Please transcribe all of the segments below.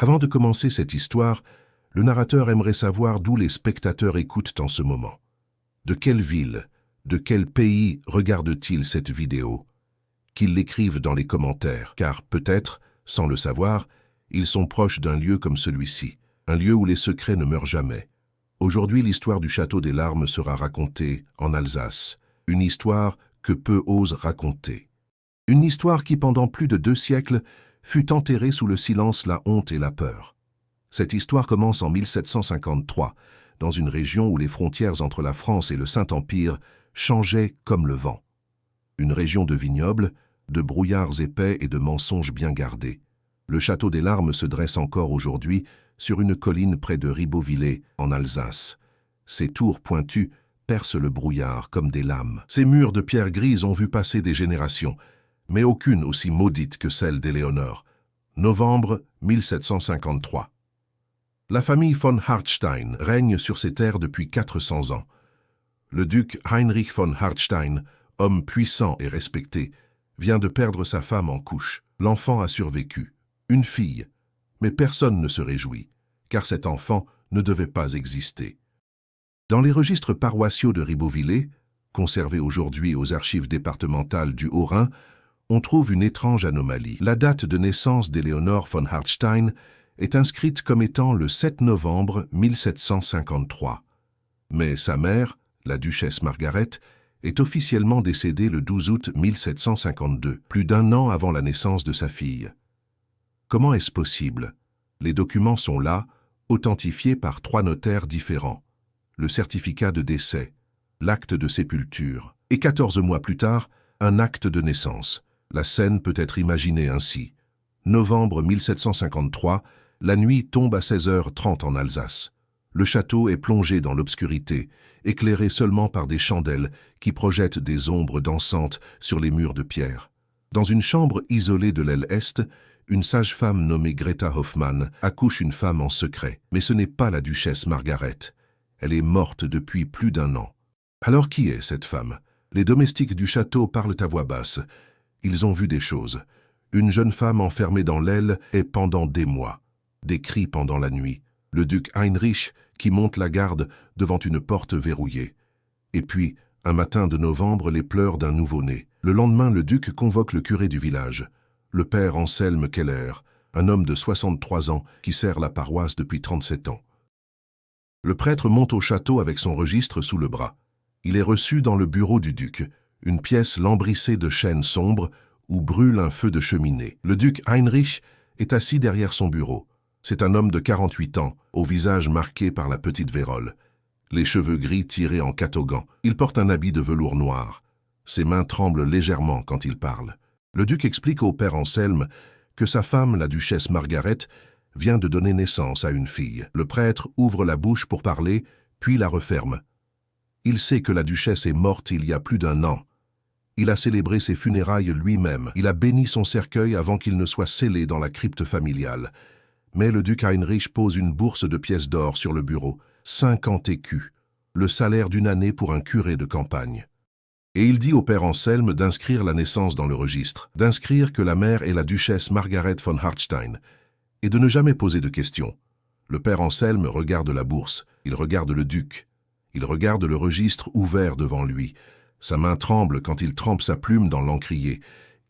Avant de commencer cette histoire, le narrateur aimerait savoir d'où les spectateurs écoutent en ce moment. De quelle ville, de quel pays regardent-ils cette vidéo? Qu'ils l'écrivent dans les commentaires, car peut-être, sans le savoir, ils sont proches d'un lieu comme celui-ci, un lieu où les secrets ne meurent jamais. Aujourd'hui, l'histoire du Château des Larmes sera racontée en Alsace, une histoire que peu osent raconter. Une histoire qui, pendant plus de 2 siècles, fut enterrée sous le silence, la honte et la peur. Cette histoire commence en 1753, dans une région où les frontières entre la France et le Saint-Empire changeaient comme le vent. Une région de vignobles, de brouillards épais et de mensonges bien gardés. Le Château des Larmes se dresse encore aujourd'hui sur une colline près de Ribeauvillé, en Alsace. Ses tours pointues percent le brouillard comme des lames. Ses murs de pierre grise ont vu passer des générations, mais aucune aussi maudite que celle d'Éléonore. Novembre 1753. La famille von Hartstein règne sur ces terres depuis 400 ans. Le duc Heinrich von Hartstein, homme puissant et respecté, vient de perdre sa femme en couche. L'enfant a survécu, une fille, mais personne ne se réjouit, car cet enfant ne devait pas exister. Dans les registres paroissiaux de Ribeauvillé, conservés aujourd'hui aux archives départementales du Haut-Rhin, on trouve une étrange anomalie. La date de naissance d'Éléonore von Hartstein est inscrite comme étant le 7 novembre 1753. Mais sa mère, la duchesse Margaret, est officiellement décédée le 12 août 1752, plus d'1 an avant la naissance de sa fille. Comment est-ce possible? Les documents sont là, authentifiés par 3 notaires différents. Le certificat de décès, l'acte de sépulture, et 14 mois plus tard, un acte de naissance. La scène peut être imaginée ainsi. Novembre 1753, la nuit tombe à 16h30 en Alsace. Le château est plongé dans l'obscurité, éclairé seulement par des chandelles qui projettent des ombres dansantes sur les murs de pierre. Dans une chambre isolée de l'aile est, une sage-femme nommée Greta Hoffmann accouche une femme en secret. Mais ce n'est pas la duchesse Margaret. Elle est morte depuis plus d'1 an. Alors qui est cette femme? Les domestiques du château parlent à voix basse. Ils ont vu des choses. Une jeune femme enfermée dans l'aile et pendant des mois. Des cris pendant la nuit. Le duc Heinrich qui monte la garde devant une porte verrouillée. Et puis, un matin de novembre, les pleurs d'un nouveau-né. Le lendemain, le duc convoque le curé du village, le père Anselme Keller, un homme de 63 ans qui sert la paroisse depuis 37 ans. Le prêtre monte au château avec son registre sous le bras. Il est reçu dans le bureau du duc, une pièce lambrissée de chêne sombre où brûle un feu de cheminée. Le duc Heinrich est assis derrière son bureau. C'est un homme de 48 ans, au visage marqué par la petite vérole. Les cheveux gris tirés en catogan. Il porte un habit de velours noir. Ses mains tremblent légèrement quand il parle. Le duc explique au père Anselme que sa femme, la duchesse Margaret, vient de donner naissance à une fille. Le prêtre ouvre la bouche pour parler, puis la referme. Il sait que la duchesse est morte il y a plus d'1 an. Il a célébré ses funérailles lui-même. Il a béni son cercueil avant qu'il ne soit scellé dans la crypte familiale. Mais le duc Heinrich pose une bourse de pièces d'or sur le bureau, 50 écus, le salaire d'1 année pour un curé de campagne. Et il dit au père Anselme d'inscrire la naissance dans le registre, d'inscrire que la mère est la duchesse Margaret von Hartstein, et de ne jamais poser de questions. Le père Anselme regarde la bourse, il regarde le duc, il regarde le registre ouvert devant lui. Sa main tremble quand il trempe sa plume dans l'encrier.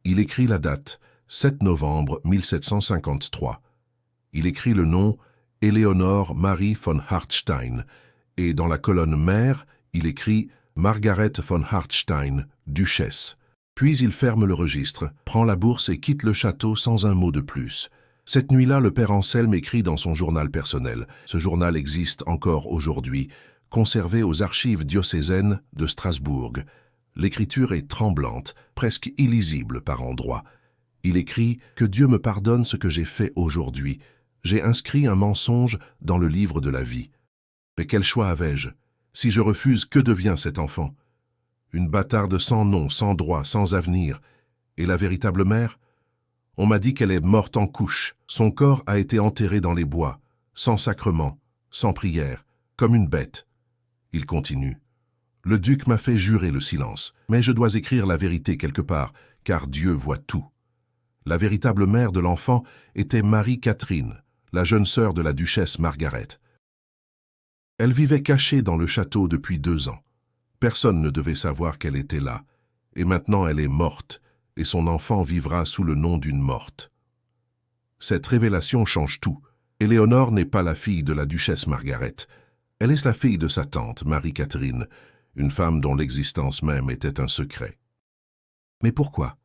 Il écrit la date, 7 novembre 1753. Il écrit le nom Éléonore Marie von Hartstein, et dans la colonne mère, il écrit Margaret von Hartstein, duchesse. Puis il ferme le registre, prend la bourse et quitte le château sans un mot de plus. Cette nuit-là, le père Anselme écrit dans son journal personnel. Ce journal existe encore aujourd'hui, conservé aux archives diocésaines de Strasbourg. L'écriture est tremblante, presque illisible par endroits. Il écrit « Que Dieu me pardonne ce que j'ai fait aujourd'hui. J'ai inscrit un mensonge dans le livre de la vie. Mais quel choix avais-je? Si je refuse, que devient cet enfant? Une bâtarde sans nom, sans droit, sans avenir. Et la véritable mère? On m'a dit qu'elle est morte en couche. Son corps a été enterré dans les bois, sans sacrement, sans prière, comme une bête. » Il continue. « Le duc m'a fait jurer le silence, mais je dois écrire la vérité quelque part, car Dieu voit tout. La véritable mère de l'enfant était Marie-Catherine, la jeune sœur de la duchesse Margaret. Elle vivait cachée dans le château depuis 2 ans. Personne ne devait savoir qu'elle était là. Et maintenant elle est morte, et son enfant vivra sous le nom d'une morte. Cette révélation change tout. Éléonore n'est pas la fille de la duchesse Margaret. Elle est la fille de sa tante, Marie-Catherine, une femme dont l'existence même était un secret. Mais pourquoi?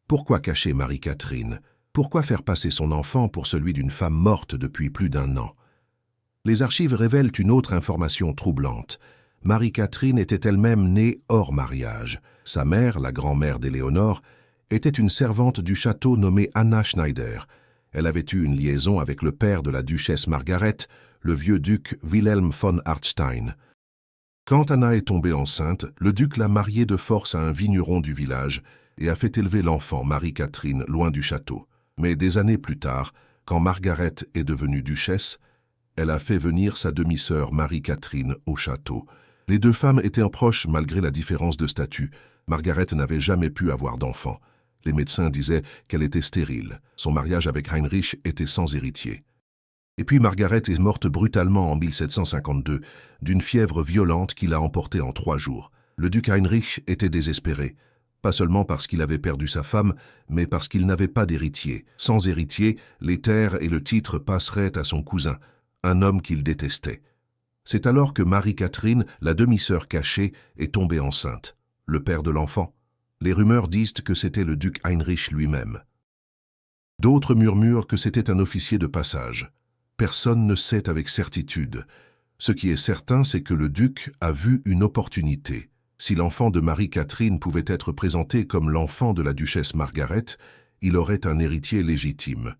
Pourquoi cacher Marie-Catherine? Pourquoi faire passer son enfant pour celui d'une femme morte depuis plus d'1 an? Les archives révèlent une autre information troublante. Marie-Catherine était elle-même née hors mariage. Sa mère, la grand-mère d'Éléonore, était une servante du château nommée Anna Schneider. Elle avait eu une liaison avec le père de la duchesse Margaret, le vieux duc Wilhelm von Hartstein. Quand Anna est tombée enceinte, le duc l'a mariée de force à un vigneron du village et a fait élever l'enfant Marie-Catherine loin du château. Mais des années plus tard, quand Margaret est devenue duchesse, elle a fait venir sa demi-sœur Marie-Catherine au château. Les 2 femmes étaient proches malgré la différence de statut. Margaret n'avait jamais pu avoir d'enfant. Les médecins disaient qu'elle était stérile. Son mariage avec Heinrich était sans héritier. Et puis Margaret est morte brutalement en 1752, d'une fièvre violente qui l'a emportée en 3 jours. Le duc Heinrich était désespéré, pas seulement parce qu'il avait perdu sa femme, mais parce qu'il n'avait pas d'héritier. Sans héritier, les terres et le titre passeraient à son cousin, un homme qu'il détestait. C'est alors que Marie-Catherine, la demi-sœur cachée, est tombée enceinte. Le père de l'enfant. Les rumeurs disent que c'était le duc Heinrich lui-même. D'autres murmurent que c'était un officier de passage. Personne ne sait avec certitude. Ce qui est certain, c'est que le duc a vu une opportunité. Si l'enfant de Marie-Catherine pouvait être présenté comme l'enfant de la duchesse Margaret, il aurait un héritier légitime.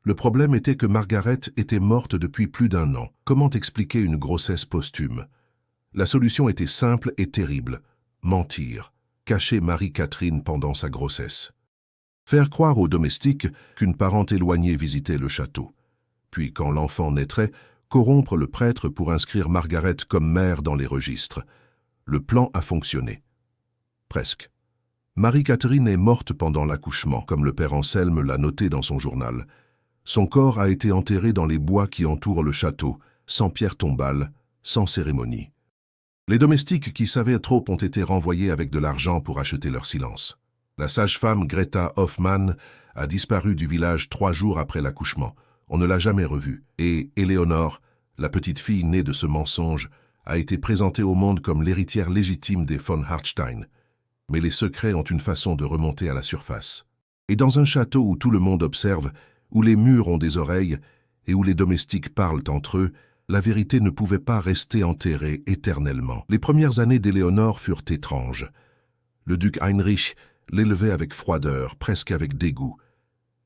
Le problème était que Margaret était morte depuis plus d'1 an. Comment expliquer une grossesse posthume? La solution était simple et terrible. Mentir. Cacher Marie-Catherine pendant sa grossesse. Faire croire aux domestiques qu'une parente éloignée visitait le château. Puis, quand l'enfant naîtrait, corrompre le prêtre pour inscrire Margaret comme mère dans les registres. Le plan a fonctionné. Presque. Marie-Catherine est morte pendant l'accouchement, comme le père Anselme l'a noté dans son journal. Son corps a été enterré dans les bois qui entourent le château, sans pierre tombale, sans cérémonie. Les domestiques qui savaient trop ont été renvoyés avec de l'argent pour acheter leur silence. La sage-femme Greta Hoffmann a disparu du village 3 jours après l'accouchement. On ne l'a jamais revue. Et Éléonore, la petite fille née de ce mensonge, a été présentée au monde comme l'héritière légitime des von Hartstein. Mais les secrets ont une façon de remonter à la surface. Et dans un château où tout le monde observe, où les murs ont des oreilles et où les domestiques parlent entre eux, la vérité ne pouvait pas rester enterrée éternellement. Les premières années d'Éléonore furent étranges. Le duc Heinrich l'élevait avec froideur, presque avec dégoût.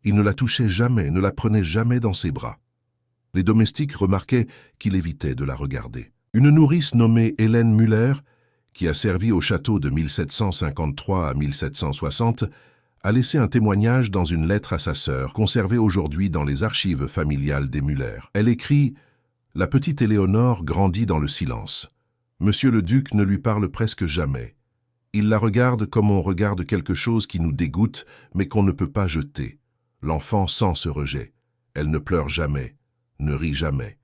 Il ne la touchait jamais, ne la prenait jamais dans ses bras. Les domestiques remarquaient qu'il évitait de la regarder. Une nourrice nommée Hélène Müller, qui a servi au château de 1753 à 1760, a laissé un témoignage dans une lettre à sa sœur, conservée aujourd'hui dans les archives familiales des Müller. Elle écrit « La petite Éléonore grandit dans le silence. Monsieur le duc ne lui parle presque jamais. Il la regarde comme on regarde quelque chose qui nous dégoûte, mais qu'on ne peut pas jeter. L'enfant sent ce rejet. Elle ne pleure jamais, ne rit jamais.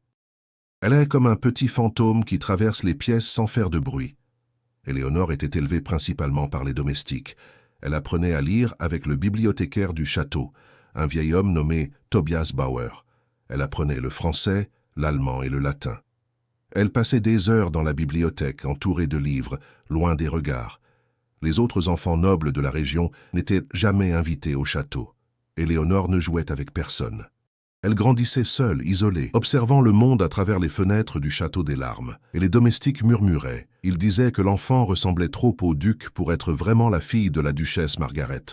Elle est comme un petit fantôme qui traverse les pièces sans faire de bruit. » Éléonore était élevée principalement par les domestiques. Elle apprenait à lire avec le bibliothécaire du château, un vieil homme nommé Tobias Bauer. Elle apprenait le français, l'allemand et le latin. Elle passait des heures dans la bibliothèque, entourée de livres, loin des regards. Les autres enfants nobles de la région n'étaient jamais invités au château. Éléonore ne jouait avec personne. Elle grandissait seule, isolée, observant le monde à travers les fenêtres du château des larmes. Et les domestiques murmuraient. Ils disaient que l'enfant ressemblait trop au duc pour être vraiment la fille de la duchesse Margaret.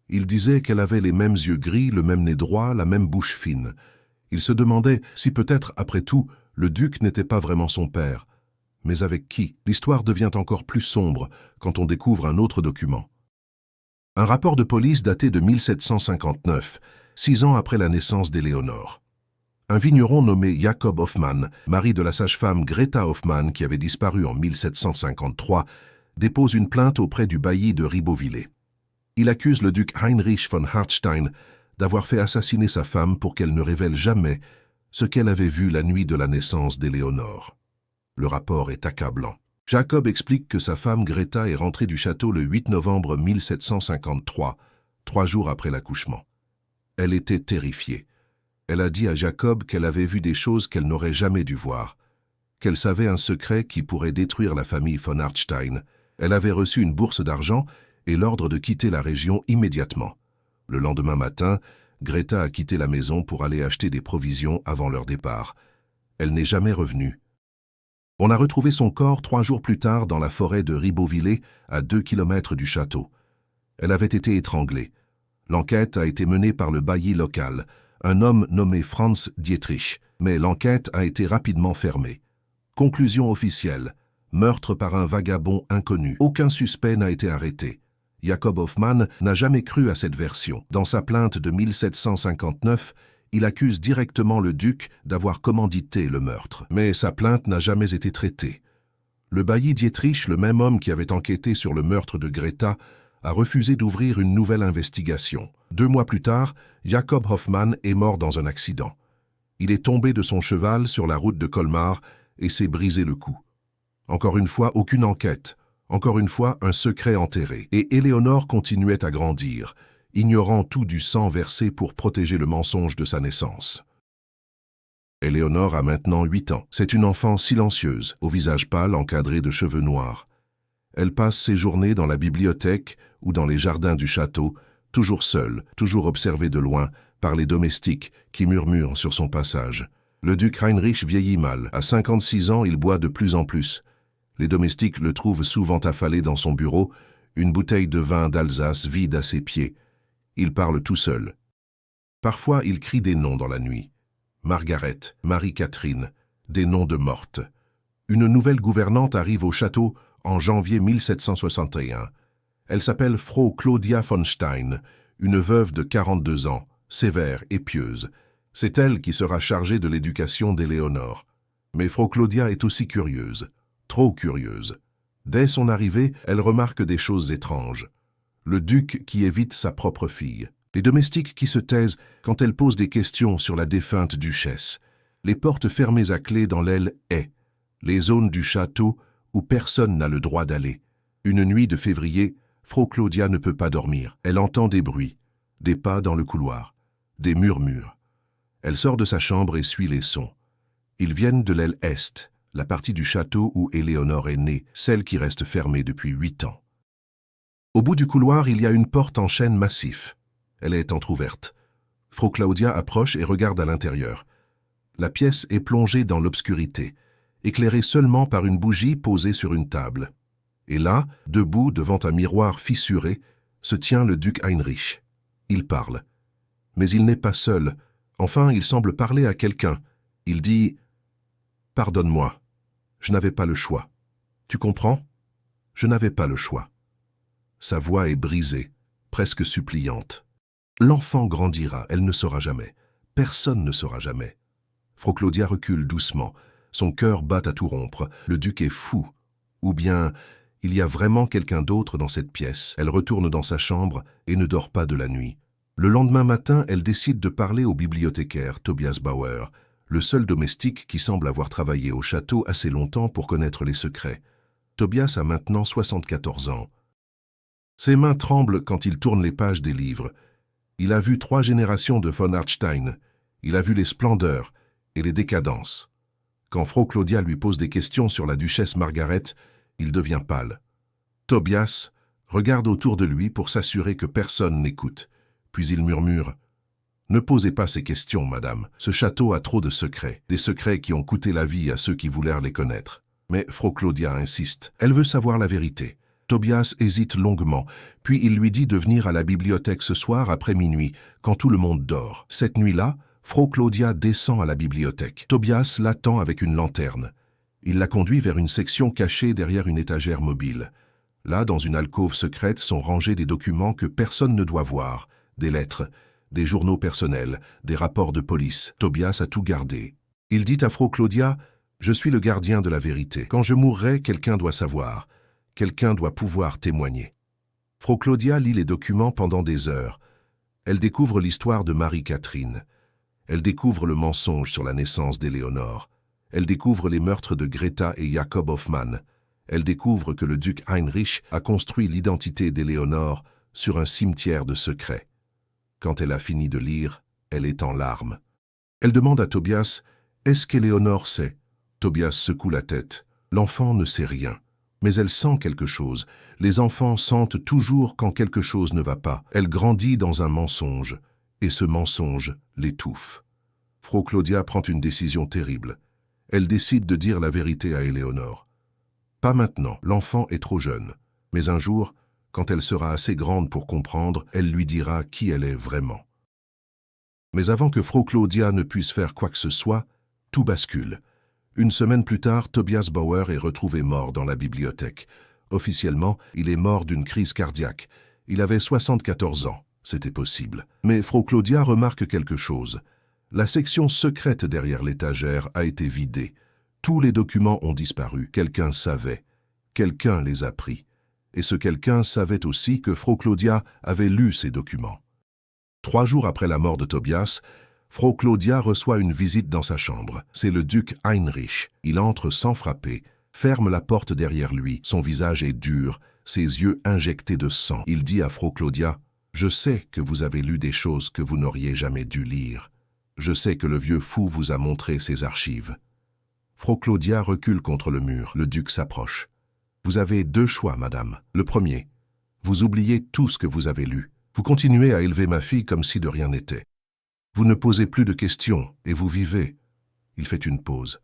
Ils disaient qu'elle avait les mêmes yeux gris, le même nez droit, la même bouche fine. Ils se demandaient si peut-être, après tout, le duc n'était pas vraiment son père. Mais avec qui? L'histoire devient encore plus sombre quand on découvre un autre document. Un rapport de police daté de 1759, 6 ans après la naissance d'Éléonore. Un vigneron nommé Jacob Hoffmann, mari de la sage-femme Greta Hoffmann qui avait disparu en 1753, dépose une plainte auprès du bailli de Ribeauvillé. Il accuse le duc Heinrich von Hartstein d'avoir fait assassiner sa femme pour qu'elle ne révèle jamais ce qu'elle avait vu la nuit de la naissance d'Éléonore. Le rapport est accablant. Jacob explique que sa femme Greta est rentrée du château le 8 novembre 1753, 3 jours après l'accouchement. Elle était terrifiée. Elle a dit à Jacob qu'elle avait vu des choses qu'elle n'aurait jamais dû voir, qu'elle savait un secret qui pourrait détruire la famille von Hartstein. Elle avait reçu une bourse d'argent et l'ordre de quitter la région immédiatement. Le lendemain matin, Greta a quitté la maison pour aller acheter des provisions avant leur départ. Elle n'est jamais revenue. On a retrouvé son corps 3 jours plus tard dans la forêt de Ribeauvillé, à 2 kilomètres du château. Elle avait été étranglée. L'enquête a été menée par le bailli local, un homme nommé Franz Dietrich, mais l'enquête a été rapidement fermée. Conclusion officielle: meurtre par un vagabond inconnu. Aucun suspect n'a été arrêté. Jacob Hoffmann n'a jamais cru à cette version. Dans sa plainte de 1759, il accuse directement le duc d'avoir commandité le meurtre. Mais sa plainte n'a jamais été traitée. Le bailli Dietrich, le même homme qui avait enquêté sur le meurtre de Greta, a refusé d'ouvrir une nouvelle investigation. 2 mois plus tard, Jacob Hoffmann est mort dans un accident. Il est tombé de son cheval sur la route de Colmar et s'est brisé le cou. Encore une fois, aucune enquête. Encore une fois, un secret enterré. Et Éléonore continuait à grandir, ignorant tout du sang versé pour protéger le mensonge de sa naissance. Éléonore a maintenant 8 ans. C'est une enfant silencieuse, au visage pâle encadré de cheveux noirs. Elle passe ses journées dans la bibliothèque ou dans les jardins du château, toujours seule, toujours observée de loin par les domestiques qui murmurent sur son passage. Le duc Heinrich vieillit mal. À 56 ans, il boit de plus en plus. Les domestiques le trouvent souvent affalé dans son bureau, une bouteille de vin d'Alsace vide à ses pieds. Il parle tout seul. Parfois, il crie des noms dans la nuit. Margaret, Marie-Catherine, des noms de mortes. Une nouvelle gouvernante arrive au château en janvier 1761. Elle s'appelle Frau Claudia von Stein, une veuve de 42 ans, sévère et pieuse. C'est elle qui sera chargée de l'éducation d'Éléonore. Mais Frau Claudia est aussi curieuse, trop curieuse. Dès son arrivée, elle remarque des choses étranges. Le duc qui évite sa propre fille. Les domestiques qui se taisent quand elle pose des questions sur la défunte duchesse. Les portes fermées à clé dans l'aile haie. Les zones du château où personne n'a le droit d'aller. Une nuit de février, Frau Claudia ne peut pas dormir. Elle entend des bruits, des pas dans le couloir, des murmures. Elle sort de sa chambre et suit les sons. Ils viennent de l'aile est, la partie du château où Éléonore est née, celle qui reste fermée depuis 8 ans. Au bout du couloir, il y a une porte en chêne massif. Elle est entr'ouverte. Frau Claudia approche et regarde à l'intérieur. La pièce est plongée dans l'obscurité, éclairée seulement par une bougie posée sur une table. Et là, debout devant un miroir fissuré, se tient le duc Heinrich. Il parle. Mais il n'est pas seul. Enfin, il semble parler à quelqu'un. Il dit « Pardonne-moi, je n'avais pas le choix. Tu comprends? Je n'avais pas le choix. » Sa voix est brisée, presque suppliante. L'enfant grandira, elle ne saura jamais. Personne ne saura jamais. Frau Claudia recule doucement. Son cœur bat à tout rompre. Le duc est fou. Ou bien, il y a vraiment quelqu'un d'autre dans cette pièce. Elle retourne dans sa chambre et ne dort pas de la nuit. Le lendemain matin, elle décide de parler au bibliothécaire Tobias Bauer, le seul domestique qui semble avoir travaillé au château assez longtemps pour connaître les secrets. Tobias a maintenant 74 ans. Ses mains tremblent quand il tourne les pages des livres. Il a vu 3 générations de von Hartstein. Il a vu les splendeurs et les décadences. Quand Frau Claudia lui pose des questions sur la duchesse Margaret, il devient pâle. Tobias regarde autour de lui pour s'assurer que personne n'écoute. Puis il murmure « Ne posez pas ces questions, madame. Ce château a trop de secrets, des secrets qui ont coûté la vie à ceux qui voulèrent les connaître. » Mais Frau Claudia insiste. Elle veut savoir la vérité. Tobias hésite longuement, puis il lui dit de venir à la bibliothèque ce soir après minuit, quand tout le monde dort. Cette nuit-là, Frau Claudia descend à la bibliothèque. Tobias l'attend avec une lanterne. Il la conduit vers une section cachée derrière une étagère mobile. Là, dans une alcôve secrète, sont rangés des documents que personne ne doit voir. Des lettres, des journaux personnels, des rapports de police. Tobias a tout gardé. Il dit à Frau Claudia « Je suis le gardien de la vérité. Quand je mourrai, quelqu'un doit savoir. Quelqu'un doit pouvoir témoigner. » Frau Claudia lit les documents pendant des heures. Elle découvre l'histoire de Marie-Catherine. Elle découvre le mensonge sur la naissance d'Éléonore. Elle découvre les meurtres de Greta et Jakob Hoffmann. Elle découvre que le duc Heinrich a construit l'identité d'Éléonore sur un cimetière de secrets. Quand elle a fini de lire, elle est en larmes. Elle demande à Tobias « Est-ce qu'Éléonore sait ?» Tobias secoue la tête. L'enfant ne sait rien. Mais elle sent quelque chose. Les enfants sentent toujours quand quelque chose ne va pas. Elle grandit dans un mensonge, et ce mensonge l'étouffe. Frau Claudia prend une décision terrible. Elle décide de dire la vérité à Éléonore. Pas maintenant, l'enfant est trop jeune. Mais un jour, quand elle sera assez grande pour comprendre, elle lui dira qui elle est vraiment. Mais avant que Frau Claudia ne puisse faire quoi que ce soit, tout bascule. Une semaine plus tard, Tobias Bauer est retrouvé mort dans la bibliothèque. Officiellement, il est mort d'une crise cardiaque. Il avait 74 ans, c'était possible. Mais Frau Claudia remarque quelque chose. La section secrète derrière l'étagère a été vidée. Tous les documents ont disparu. Quelqu'un savait. Quelqu'un les a pris. Et ce quelqu'un savait aussi que Frau Claudia avait lu ces documents. 3 jours après la mort de Tobias, Frau Claudia reçoit une visite dans sa chambre. C'est le duc Heinrich. Il entre sans frapper, ferme la porte derrière lui. Son visage est dur, ses yeux injectés de sang. Il dit à Frau Claudia « Je sais que vous avez lu des choses que vous n'auriez jamais dû lire. Je sais que le vieux fou vous a montré ses archives. » Frau Claudia recule contre le mur. Le duc s'approche. « Vous avez 2 choix, madame. Le premier, vous oubliez tout ce que vous avez lu. Vous continuez à élever ma fille comme si de rien n'était. Vous ne posez plus de questions et vous vivez. » Il fait une pause.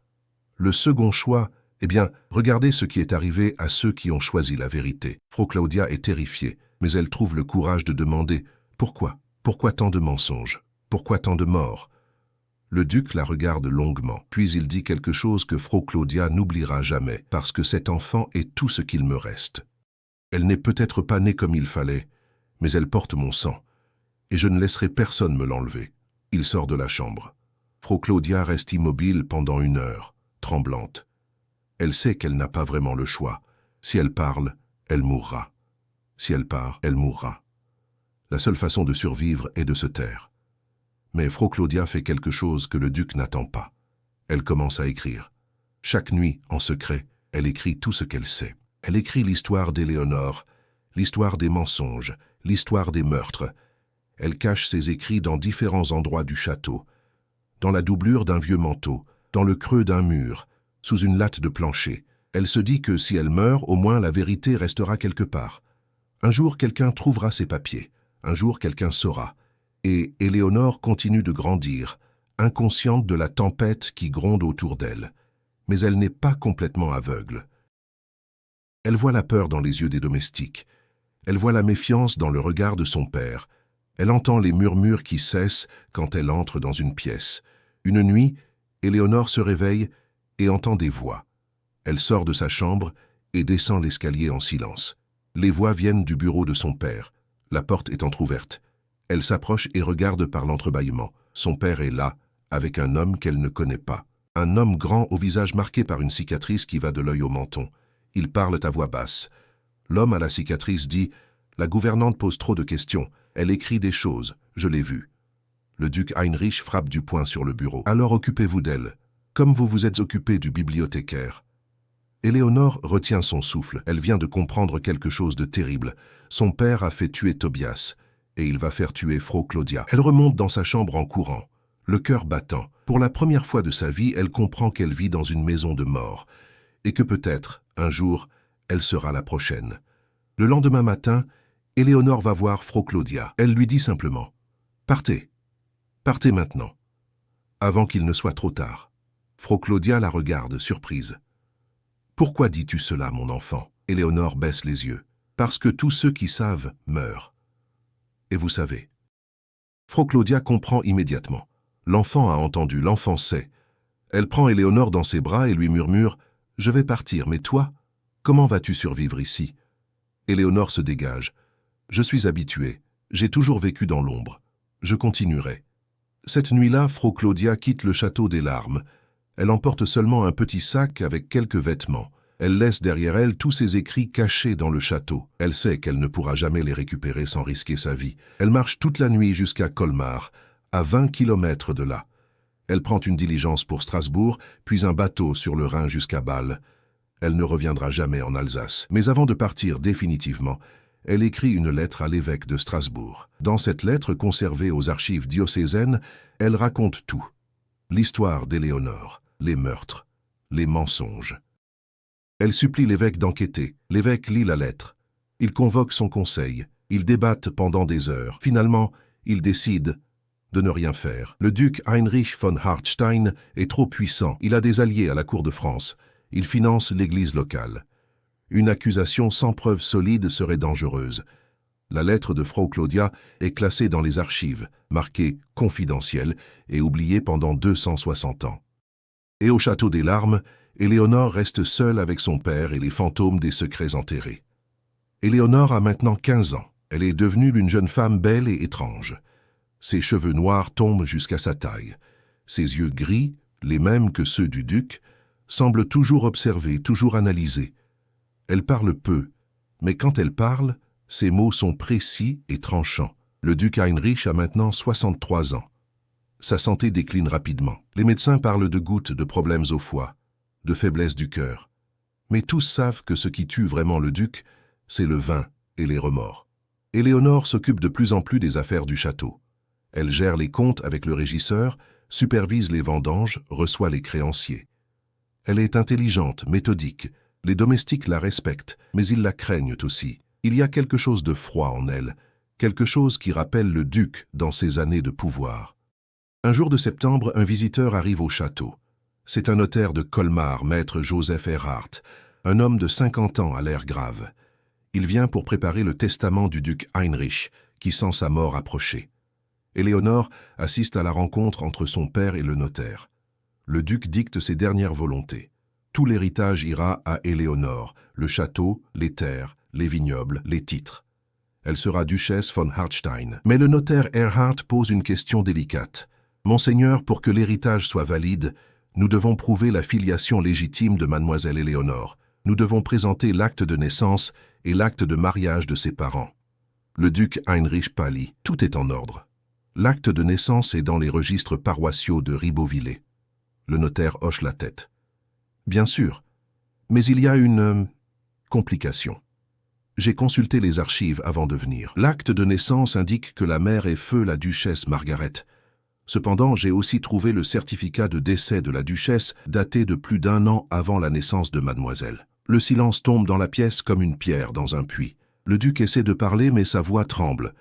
Le second choix, eh bien, regardez ce qui est arrivé à ceux qui ont choisi la vérité. Frau Claudia est terrifiée, mais elle trouve le courage de demander « Pourquoi ? Pourquoi tant de mensonges ? Pourquoi tant de morts ?» Le duc la regarde longuement, puis il dit quelque chose que Frau Claudia n'oubliera jamais, parce que cet enfant est tout ce qu'il me reste. Elle n'est peut-être pas née comme il fallait, mais elle porte mon sang, et je ne laisserai personne me l'enlever. Il sort de la chambre. Frau Claudia reste immobile pendant 1 heure, tremblante. Elle sait qu'elle n'a pas vraiment le choix. Si elle parle, elle mourra. Si elle part, elle mourra. La seule façon de survivre est de se taire. Mais Frau Claudia fait quelque chose que le duc n'attend pas. Elle commence à écrire. Chaque nuit, en secret, elle écrit tout ce qu'elle sait. Elle écrit l'histoire d'Éléonore, l'histoire des mensonges, l'histoire des meurtres. Elle cache ses écrits dans différents endroits du château, dans la doublure d'un vieux manteau, dans le creux d'un mur, sous une latte de plancher. Elle se dit que si elle meurt, au moins la vérité restera quelque part. Un jour, quelqu'un trouvera ses papiers. Un jour, quelqu'un saura. Et Éléonore continue de grandir, inconsciente de la tempête qui gronde autour d'elle. Mais elle n'est pas complètement aveugle. Elle voit la peur dans les yeux des domestiques. Elle voit la méfiance dans le regard de son père. Elle entend les murmures qui cessent quand elle entre dans une pièce. Une nuit, Éléonore se réveille et entend des voix. Elle sort de sa chambre et descend l'escalier en silence. Les voix viennent du bureau de son père. La porte est entr'ouverte. Elle s'approche et regarde par l'entrebâillement. Son père est là, avec un homme qu'elle ne connaît pas. Un homme grand au visage marqué par une cicatrice qui va de l'œil au menton. Ils parlent à voix basse. L'homme à la cicatrice dit « La gouvernante pose trop de questions. Elle écrit des choses. Je l'ai vue. » Le duc Heinrich frappe du poing sur le bureau. « Alors occupez-vous d'elle, comme vous vous êtes occupé du bibliothécaire. » Éléonore retient son souffle. Elle vient de comprendre quelque chose de terrible. Son père a fait tuer Tobias, et il va faire tuer Frau Claudia. Elle remonte dans sa chambre en courant, le cœur battant. Pour la première fois de sa vie, elle comprend qu'elle vit dans une maison de mort, et que peut-être, un jour, elle sera la prochaine. Le lendemain matin, Éléonore va voir Frau Claudia. Elle lui dit simplement « Partez, partez maintenant, avant qu'il ne soit trop tard. » Frau Claudia la regarde, surprise. « Pourquoi dis-tu cela, mon enfant ?» Éléonore baisse les yeux. « Parce que tous ceux qui savent meurent. Et vous savez. » Frau Claudia comprend immédiatement. L'enfant a entendu, l'enfant sait. Elle prend Éléonore dans ses bras et lui murmure « Je vais partir, mais toi, comment vas-tu survivre ici ?» Éléonore se dégage. « Je suis habituée. J'ai toujours vécu dans l'ombre. Je continuerai. » Cette nuit-là, Frau Claudia quitte le château des larmes. Elle emporte seulement un petit sac avec quelques vêtements. Elle laisse derrière elle tous ses écrits cachés dans le château. Elle sait qu'elle ne pourra jamais les récupérer sans risquer sa vie. Elle marche toute la nuit jusqu'à Colmar, à 20 kilomètres de là. Elle prend une diligence pour Strasbourg, puis un bateau sur le Rhin jusqu'à Bâle. Elle ne reviendra jamais en Alsace. Mais avant de partir définitivement, elle écrit une lettre à l'évêque de Strasbourg. Dans cette lettre conservée aux archives diocésaines, elle raconte tout. L'histoire d'Éléonore, les meurtres, les mensonges. Elle supplie l'évêque d'enquêter. L'évêque lit la lettre. Il convoque son conseil. Ils débattent pendant des heures. Finalement, ils décident de ne rien faire. Le duc Heinrich von Hartstein est trop puissant. Il a des alliés à la cour de France. Il finance l'église locale. Une accusation sans preuve solide serait dangereuse. La lettre de Frau Claudia est classée dans les archives, marquée « confidentielle » et oubliée pendant 260 ans. Et au château des Larmes, Éléonore reste seule avec son père et les fantômes des secrets enterrés. Éléonore a maintenant 15 ans. Elle est devenue une jeune femme belle et étrange. Ses cheveux noirs tombent jusqu'à sa taille. Ses yeux gris, les mêmes que ceux du duc, semblent toujours observer, toujours analyser. Elle parle peu, mais quand elle parle, ses mots sont précis et tranchants. Le duc Heinrich a maintenant 63 ans. Sa santé décline rapidement. Les médecins parlent de gouttes, de problèmes au foie, de faiblesse du cœur. Mais tous savent que ce qui tue vraiment le duc, c'est le vin et les remords. Éléonore s'occupe de plus en plus des affaires du château. Elle gère les comptes avec le régisseur, supervise les vendanges, reçoit les créanciers. Elle est intelligente, méthodique. Les domestiques la respectent, mais ils la craignent aussi. Il y a quelque chose de froid en elle, quelque chose qui rappelle le duc dans ses années de pouvoir. Un jour de septembre, un visiteur arrive au château. C'est un notaire de Colmar, maître Joseph Erhardt, un homme de 50 ans à l'air grave. Il vient pour préparer le testament du duc Heinrich, qui sent sa mort approcher. Éléonore assiste à la rencontre entre son père et le notaire. Le duc dicte ses dernières volontés. Tout l'héritage ira à Éléonore, le château, les terres, les vignobles, les titres. Elle sera duchesse von Hartstein. Mais le notaire Erhardt pose une question délicate. « Monseigneur, pour que l'héritage soit valide, nous devons prouver la filiation légitime de mademoiselle Éléonore. Nous devons présenter l'acte de naissance et l'acte de mariage de ses parents. » Le duc Heinrich pâlit. Tout est en ordre. L'acte de naissance est dans les registres paroissiaux de Ribeauvillé. Le notaire hoche la tête. Bien sûr, mais il y a une complication. J'ai consulté les archives avant de venir. L'acte de naissance indique que la mère est feu la duchesse Margaret. Cependant, j'ai aussi trouvé le certificat de décès de la duchesse daté de plus d'1 an avant la naissance de mademoiselle. Le silence tombe dans la pièce comme une pierre dans un puits. Le duc essaie de parler, mais sa voix tremble.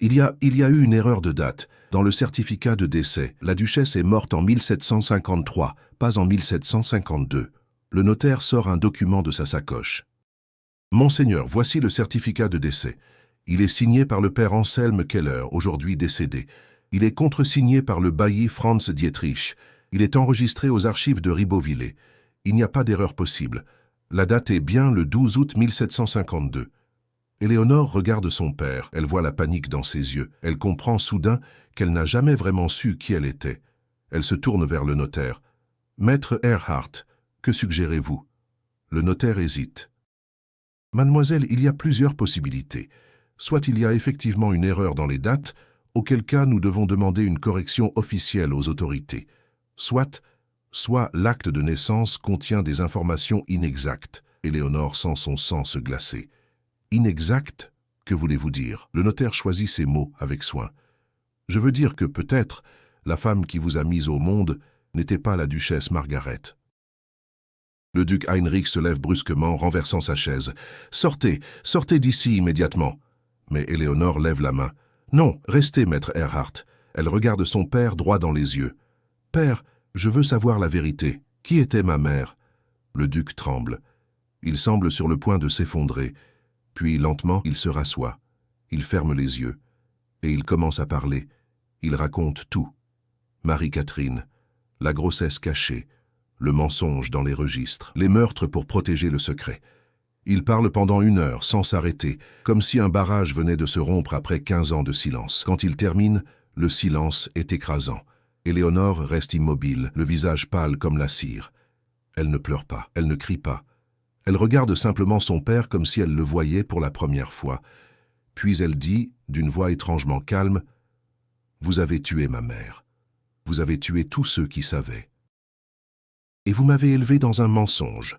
Il y a eu une erreur de date. Dans le certificat de décès, la duchesse est morte en 1753, pas en 1752. Le notaire sort un document de sa sacoche. « Monseigneur, voici le certificat de décès. Il est signé par le père Anselme Keller, aujourd'hui décédé. Il est contresigné par le bailli Franz Dietrich. Il est enregistré aux archives de Ribeauvillé. Il n'y a pas d'erreur possible. La date est bien le 12 août 1752. » Éléonore regarde son père. Elle voit la panique dans ses yeux. Elle comprend soudain qu'elle n'a jamais vraiment su qui elle était. Elle se tourne vers le notaire. « Maître Erhardt, que suggérez-vous » Le notaire hésite. « Mademoiselle, il y a plusieurs possibilités. Soit il y a effectivement une erreur dans les dates, auquel cas nous devons demander une correction officielle aux autorités. Soit l'acte de naissance contient des informations inexactes. » Éléonore sent son sang se glacer. Inexact, que voulez-vous dire? Le notaire choisit ses mots avec soin. Je veux dire que peut-être la femme qui vous a mise au monde n'était pas la duchesse Margaret. Le duc Heinrich se lève brusquement, renversant sa chaise. « Sortez, sortez d'ici immédiatement !» Mais Éléonore lève la main. « Non, restez, maître Erhardt. » Elle regarde son père droit dans les yeux. « Père, je veux savoir la vérité. Qui était ma mère ?» Le duc tremble. Il semble sur le point de s'effondrer. Puis, lentement, il se rassoit. Il ferme les yeux. Et il commence à parler. Il raconte tout. Marie-Catherine, la grossesse cachée, le mensonge dans les registres, les meurtres pour protéger le secret. Il parle pendant 1 heure, sans s'arrêter, comme si un barrage venait de se rompre après 15 ans de silence. Quand il termine, le silence est écrasant. Éléonore reste immobile, le visage pâle comme la cire. Elle ne pleure pas, elle ne crie pas. Elle regarde simplement son père comme si elle le voyait pour la première fois. Puis elle dit, d'une voix étrangement calme, « Vous avez tué ma mère. Vous avez tué tous ceux qui savaient. Et vous m'avez élevé dans un mensonge.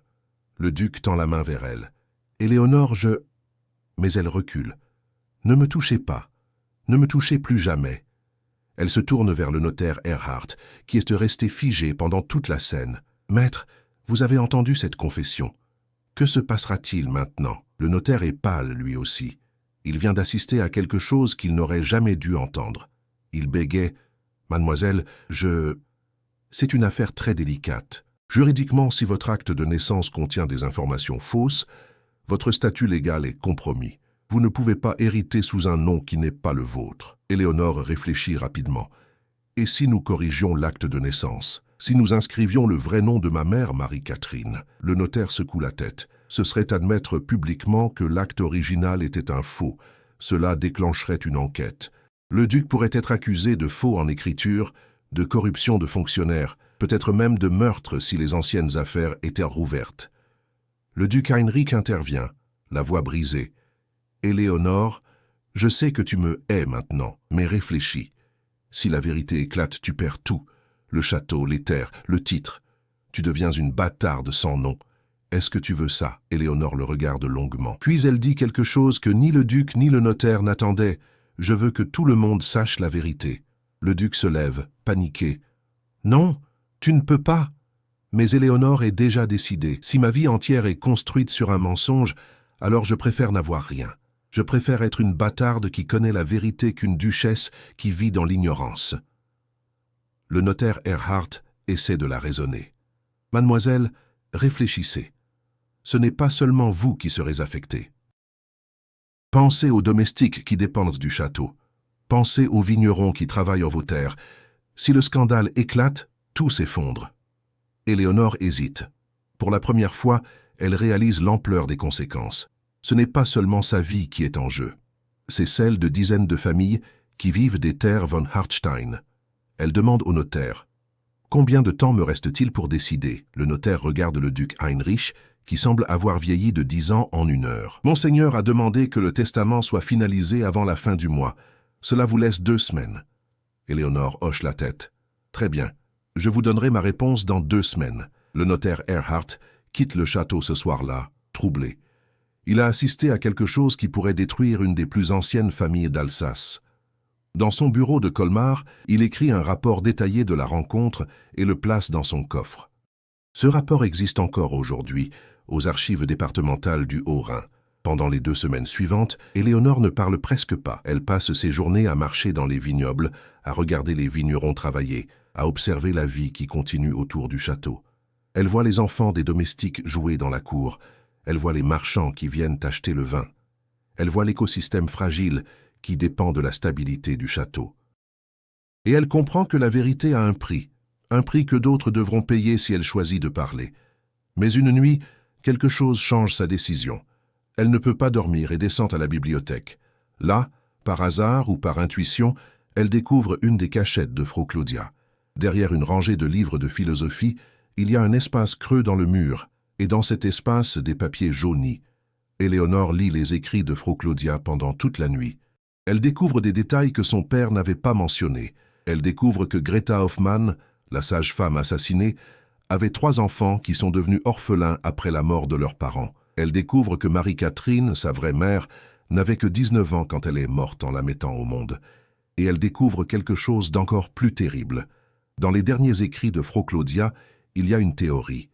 Le duc tend la main vers elle. Éléonore, Mais elle recule. Ne me touchez pas. Ne me touchez plus jamais. Elle se tourne vers le notaire Erhardt, qui est resté figé pendant toute la scène. Maître, vous avez entendu cette confession. Que se passera-t-il maintenant? Le notaire est pâle, lui aussi. Il vient d'assister à quelque chose qu'il n'aurait jamais dû entendre. Il bégait. Mademoiselle, C'est une affaire très délicate. Juridiquement, si votre acte de naissance contient des informations fausses, votre statut légal est compromis. Vous ne pouvez pas hériter sous un nom qui n'est pas le vôtre. Éléonore réfléchit rapidement. Et si nous corrigions l'acte de naissance? Si nous inscrivions le vrai nom de ma mère, Marie-Catherine? Le notaire secoue la tête. Ce serait admettre publiquement que l'acte original était un faux. Cela déclencherait une enquête. Le duc pourrait être accusé de faux en écriture, de corruption de fonctionnaires, peut-être même de meurtre si les anciennes affaires étaient rouvertes. Le duc Heinrich intervient, la voix brisée. Éléonore, je sais que tu me hais maintenant, mais réfléchis. Si la vérité éclate, tu perds tout. Le château, les terres, le titre. Tu deviens une bâtarde sans nom. Est-ce que tu veux ça? Éléonore le regarde longuement. Puis elle dit quelque chose que ni le duc ni le notaire n'attendaient. Je veux que tout le monde sache la vérité. Le duc se lève, paniqué. Non, tu ne peux pas. Mais Éléonore est déjà décidée. Si ma vie entière est construite sur un mensonge, alors je préfère n'avoir rien. Je préfère être une bâtarde qui connaît la vérité qu'une duchesse qui vit dans l'ignorance. Le notaire Erhardt essaie de la raisonner. Mademoiselle, réfléchissez. Ce n'est pas seulement vous qui serez affectée. Pensez aux domestiques qui dépendent du château. Pensez aux vignerons qui travaillent en vos terres. Si le scandale éclate, tout s'effondre. Éléonore hésite. Pour la première fois, elle réalise l'ampleur des conséquences. Ce n'est pas seulement sa vie qui est en jeu. C'est celle de dizaines de familles qui vivent des terres von Hartstein. Elle demande au notaire. Combien de temps me reste-t-il pour décider? Le notaire regarde le duc Heinrich, qui semble avoir vieilli de 10 ans en 1 heure. Monseigneur a demandé que le testament soit finalisé avant la fin du mois. Cela vous laisse 2 semaines. Éléonore hoche la tête. Très bien. Je vous donnerai ma réponse dans 2 semaines. Le notaire Erhardt quitte le château ce soir-là, troublé. Il a assisté à quelque chose qui pourrait détruire une des plus anciennes familles d'Alsace. Dans son bureau de Colmar, il écrit un rapport détaillé de la rencontre et le place dans son coffre. Ce rapport existe encore aujourd'hui, aux archives départementales du Haut-Rhin. Pendant les 2 semaines suivantes, Éléonore ne parle presque pas. Elle passe ses journées à marcher dans les vignobles, à regarder les vignerons travailler, à observer la vie qui continue autour du château. Elle voit les enfants des domestiques jouer dans la cour. Elle voit les marchands qui viennent acheter le vin. Elle voit l'écosystème fragile qui dépend de la stabilité du château. Et elle comprend que la vérité a un prix que d'autres devront payer si elle choisit de parler. Mais une nuit, quelque chose change sa décision. Elle ne peut pas dormir et descend à la bibliothèque. Là, par hasard ou par intuition, elle découvre une des cachettes de Frau Claudia. Derrière une rangée de livres de philosophie, il y a un espace creux dans le mur, et dans cet espace, des papiers jaunis. Éléonore lit les écrits de Frau Claudia pendant toute la nuit. Elle découvre des détails que son père n'avait pas mentionnés. Elle découvre que Greta Hoffmann, la sage-femme assassinée, avait 3 enfants qui sont devenus orphelins après la mort de leurs parents. Elle découvre que Marie-Catherine, sa vraie mère, n'avait que 19 ans quand elle est morte en la mettant au monde. Et elle découvre quelque chose d'encore plus terrible. Dans les derniers écrits de Frau Claudia, il y a une théorie.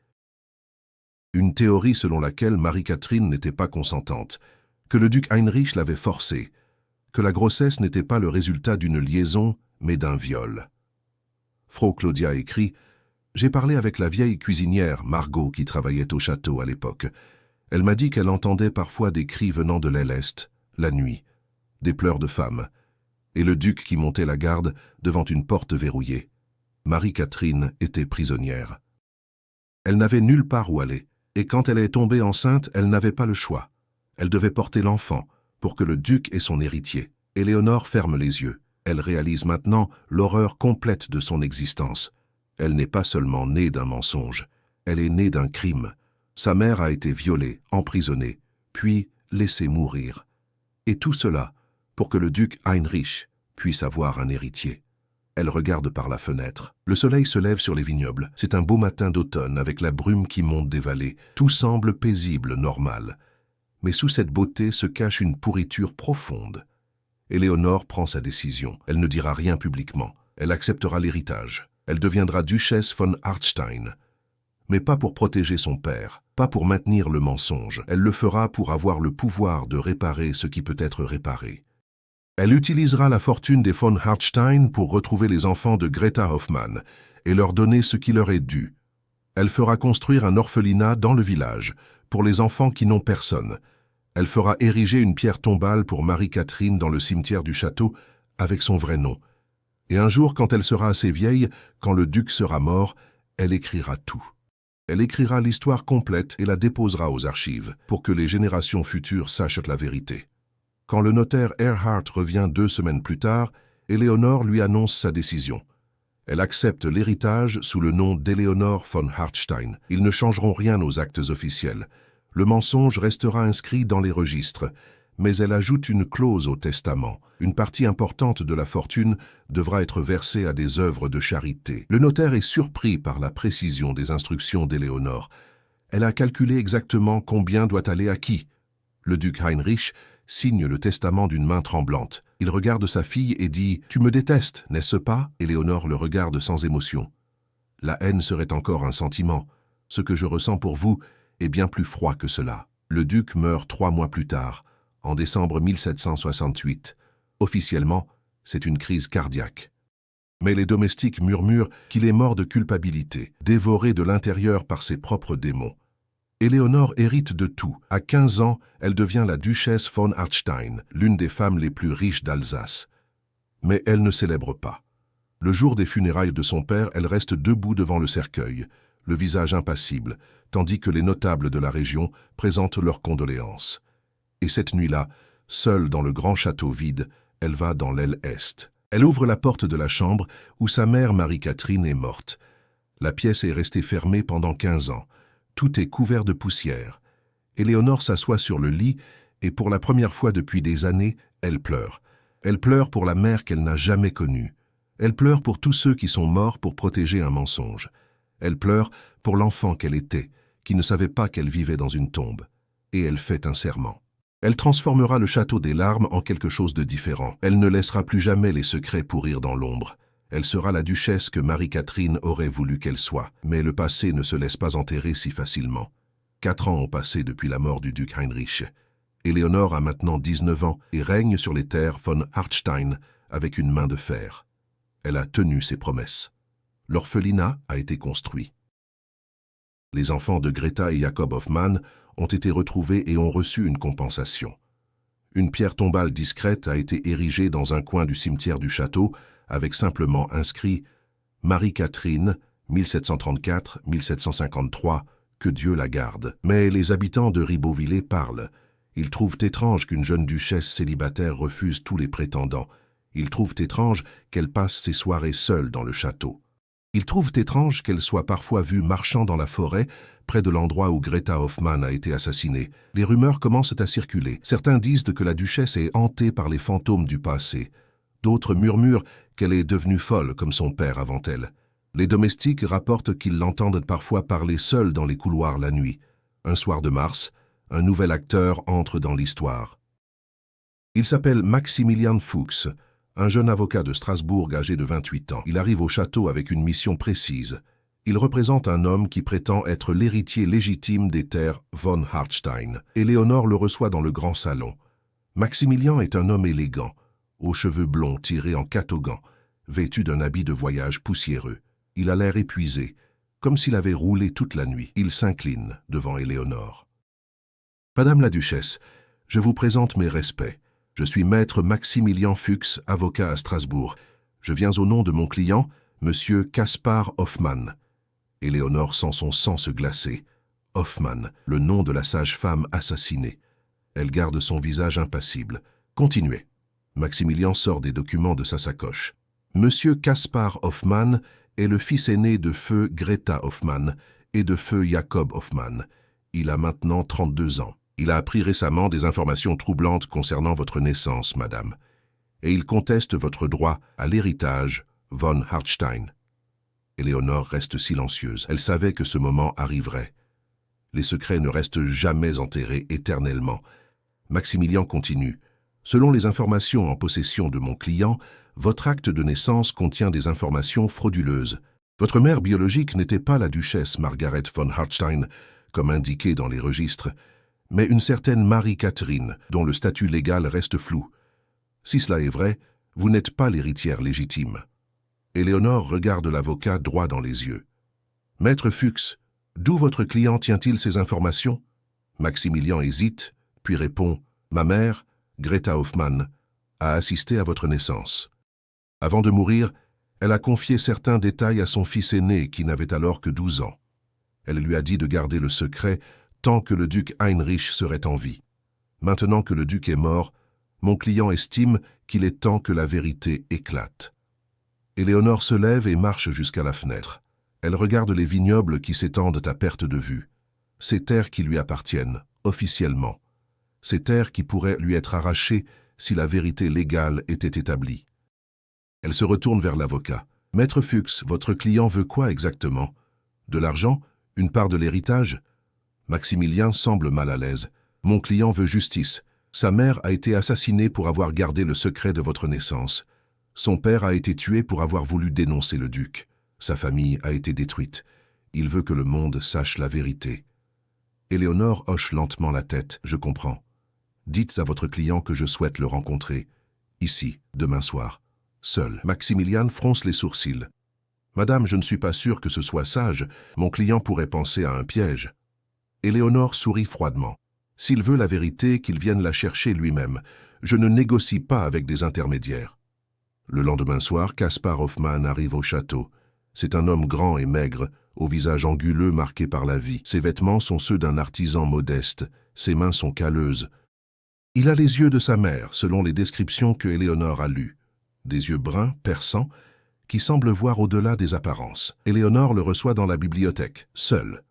Une théorie selon laquelle Marie-Catherine n'était pas consentante, que le duc Heinrich l'avait forcée, que la grossesse n'était pas le résultat d'une liaison, mais d'un viol. Frau Claudia écrit « J'ai parlé avec la vieille cuisinière, Margot, qui travaillait au château à l'époque. Elle m'a dit qu'elle entendait parfois des cris venant de l'aile est, la nuit, des pleurs de femmes, et le duc qui montait la garde devant une porte verrouillée. Marie-Catherine était prisonnière. Elle n'avait nulle part où aller, et quand elle est tombée enceinte, elle n'avait pas le choix. Elle devait porter l'enfant pour que le duc ait son héritier. Éléonore ferme les yeux. Elle réalise maintenant l'horreur complète de son existence. Elle n'est pas seulement née d'un mensonge, elle est née d'un crime. Sa mère a été violée, emprisonnée, puis laissée mourir. Et tout cela pour que le duc Heinrich puisse avoir un héritier. Elle regarde par la fenêtre. Le soleil se lève sur les vignobles. C'est un beau matin d'automne avec la brume qui monte des vallées. Tout semble paisible, normal. Mais sous cette beauté se cache une pourriture profonde. Éléonore prend sa décision. Elle ne dira rien publiquement. Elle acceptera l'héritage. Elle deviendra duchesse von Hartstein. Mais pas pour protéger son père, pas pour maintenir le mensonge. Elle le fera pour avoir le pouvoir de réparer ce qui peut être réparé. Elle utilisera la fortune des von Hartstein pour retrouver les enfants de Greta Hoffmann et leur donner ce qui leur est dû. Elle fera construire un orphelinat dans le village, pour les enfants qui n'ont personne. Elle fera ériger une pierre tombale pour Marie-Catherine dans le cimetière du château avec son vrai nom. Et un jour, quand elle sera assez vieille, quand le duc sera mort, elle écrira tout. Elle écrira l'histoire complète et la déposera aux archives pour que les générations futures sachent la vérité. Quand le notaire Erhard revient 2 semaines plus tard, Éléonore lui annonce sa décision. Elle accepte l'héritage sous le nom d'Éléonore von Hartstein. Ils ne changeront rien aux actes officiels. Le mensonge restera inscrit dans les registres, mais elle ajoute une clause au testament. Une partie importante de la fortune devra être versée à des œuvres de charité. Le notaire est surpris par la précision des instructions d'Éléonore. Elle a calculé exactement combien doit aller à qui. Le duc Heinrich signe le testament d'une main tremblante. Il regarde sa fille et dit « Tu me détestes, n'est-ce pas ?» Éléonore le regarde sans émotion. « La haine serait encore un sentiment. Ce que je ressens pour vous est bien plus froid que cela. » Le duc meurt 3 mois plus tard, en décembre 1768. Officiellement, c'est une crise cardiaque. Mais les domestiques murmurent qu'il est mort de culpabilité, dévoré de l'intérieur par ses propres démons. Éléonore hérite de tout. À 15 ans, elle devient la duchesse von Hartstein, l'une des femmes les plus riches d'Alsace. Mais elle ne célèbre pas. Le jour des funérailles de son père, elle reste debout devant le cercueil, le visage impassible, tandis que les notables de la région présentent leurs condoléances. Et cette nuit-là, seule dans le grand château vide, elle va dans l'aile est. Elle ouvre la porte de la chambre où sa mère Marie-Catherine est morte. La pièce est restée fermée pendant 15 ans. Tout est couvert de poussière. Éléonore s'assoit sur le lit et pour la première fois depuis des années, elle pleure. Elle pleure pour la mère qu'elle n'a jamais connue. Elle pleure pour tous ceux qui sont morts pour protéger un mensonge. Elle pleure pour l'enfant qu'elle était, qui ne savait pas qu'elle vivait dans une tombe. Et elle fait un serment. Elle transformera le château des larmes en quelque chose de différent. Elle ne laissera plus jamais les secrets pourrir dans l'ombre. Elle sera la duchesse que Marie-Catherine aurait voulu qu'elle soit. Mais le passé ne se laisse pas enterrer si facilement. 4 ans ont passé depuis la mort du duc Heinrich. Éléonore a maintenant 19 ans et règne sur les terres von Hartstein avec une main de fer. Elle a tenu ses promesses. L'orphelinat a été construit. Les enfants de Greta et Jakob Hoffmann ont été retrouvés et ont reçu une compensation. Une pierre tombale discrète a été érigée dans un coin du cimetière du château avec simplement inscrit « Marie-Catherine, 1734-1753, que Dieu la garde ». Mais les habitants de Ribeauvillé parlent. Ils trouvent étrange qu'une jeune duchesse célibataire refuse tous les prétendants. Ils trouvent étrange qu'elle passe ses soirées seule dans le château. Ils trouvent étrange qu'elle soit parfois vue marchant dans la forêt, près de l'endroit où Greta Hoffmann a été assassinée. Les rumeurs commencent à circuler. Certains disent que la duchesse est hantée par les fantômes du passé. D'autres murmurent qu'elle est devenue folle comme son père avant elle. Les domestiques rapportent qu'ils l'entendent parfois parler seule dans les couloirs la nuit. Un soir de mars, un nouvel acteur entre dans l'histoire. Il s'appelle Maximilian Fuchs, un jeune avocat de Strasbourg âgé de 28 ans. Il arrive au château avec une mission précise. Il représente un homme qui prétend être l'héritier légitime des terres von Hartstein. Éléonore le reçoit dans le grand salon. Maximilian est un homme élégant, aux cheveux blonds tirés en catogan, vêtu d'un habit de voyage poussiéreux. Il a l'air épuisé, comme s'il avait roulé toute la nuit. Il s'incline devant Éléonore. « Madame la duchesse, je vous présente mes respects. Je suis maître Maximilian Fuchs, avocat à Strasbourg. Je viens au nom de mon client, monsieur Kaspar Hoffmann. » Éléonore sent son sang se glacer. Hoffmann, le nom de la sage-femme assassinée. Elle garde son visage impassible. Continuez. Maximilian sort des documents de sa sacoche. Monsieur Kaspar Hoffmann est le fils aîné de feu Greta Hoffmann et de feu Jakob Hoffmann. Il a maintenant 32 ans. Il a appris récemment des informations troublantes concernant votre naissance, madame. Et il conteste votre droit à l'héritage, von Hartstein. Éléonore reste silencieuse. Elle savait que ce moment arriverait. Les secrets ne restent jamais enterrés éternellement. Maximilien continue. Selon les informations en possession de mon client, votre acte de naissance contient des informations frauduleuses. Votre mère biologique n'était pas la duchesse Margaret von Hartstein, comme indiqué dans les registres, mais une certaine Marie-Catherine, dont le statut légal reste flou. Si cela est vrai, vous n'êtes pas l'héritière légitime. Éléonore regarde l'avocat droit dans les yeux. Maître Fuchs, d'où votre client tient-il ces informations? Maximilien hésite, puis répond « Ma mère, Greta Hoffmann, a assisté à votre naissance. Avant de mourir, elle a confié certains détails à son fils aîné qui n'avait alors que 12 ans. Elle lui a dit de garder le secret tant que le duc Heinrich serait en vie. Maintenant que le duc est mort, mon client estime qu'il est temps que la vérité éclate. » Éléonore se lève et marche jusqu'à la fenêtre. Elle regarde les vignobles qui s'étendent à perte de vue. Ces terres qui lui appartiennent, officiellement. Ces terres qui pourraient lui être arrachées si la vérité légale était établie. Elle se retourne vers l'avocat. « Maître Fuchs, votre client veut quoi exactement? De l'argent? Une part de l'héritage ?» Maximilien semble mal à l'aise. « Mon client veut justice. Sa mère a été assassinée pour avoir gardé le secret de votre naissance. Son père a été tué pour avoir voulu dénoncer le duc. Sa famille a été détruite. Il veut que le monde sache la vérité. » Éléonore hoche lentement la tête. « Je comprends. Dites à votre client que je souhaite le rencontrer. Ici, demain soir. Seul. » Maximilien fronce les sourcils. « Madame, je ne suis pas sûr que ce soit sage. Mon client pourrait penser à un piège. » Éléonore sourit froidement. « S'il veut la vérité, qu'il vienne la chercher lui-même. Je ne négocie pas avec des intermédiaires. » Le lendemain soir, Caspar Hoffmann arrive au château. C'est un homme grand et maigre, au visage anguleux marqué par la vie. Ses vêtements sont ceux d'un artisan modeste, ses mains sont calleuses. Il a les yeux de sa mère, selon les descriptions que Éléonore a lues. Des yeux bruns, perçants, qui semblent voir au-delà des apparences. Éléonore le reçoit dans la bibliothèque, seule.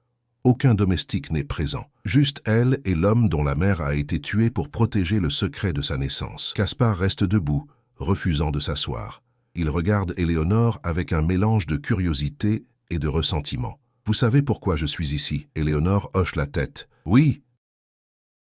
Aucun domestique n'est présent. Juste elle et l'homme dont la mère a été tuée pour protéger le secret de sa naissance. Caspar reste debout, refusant de s'asseoir. Il regarde Éléonore avec un mélange de curiosité et de ressentiment. « Vous savez pourquoi je suis ici ?» Éléonore hoche la tête. « Oui.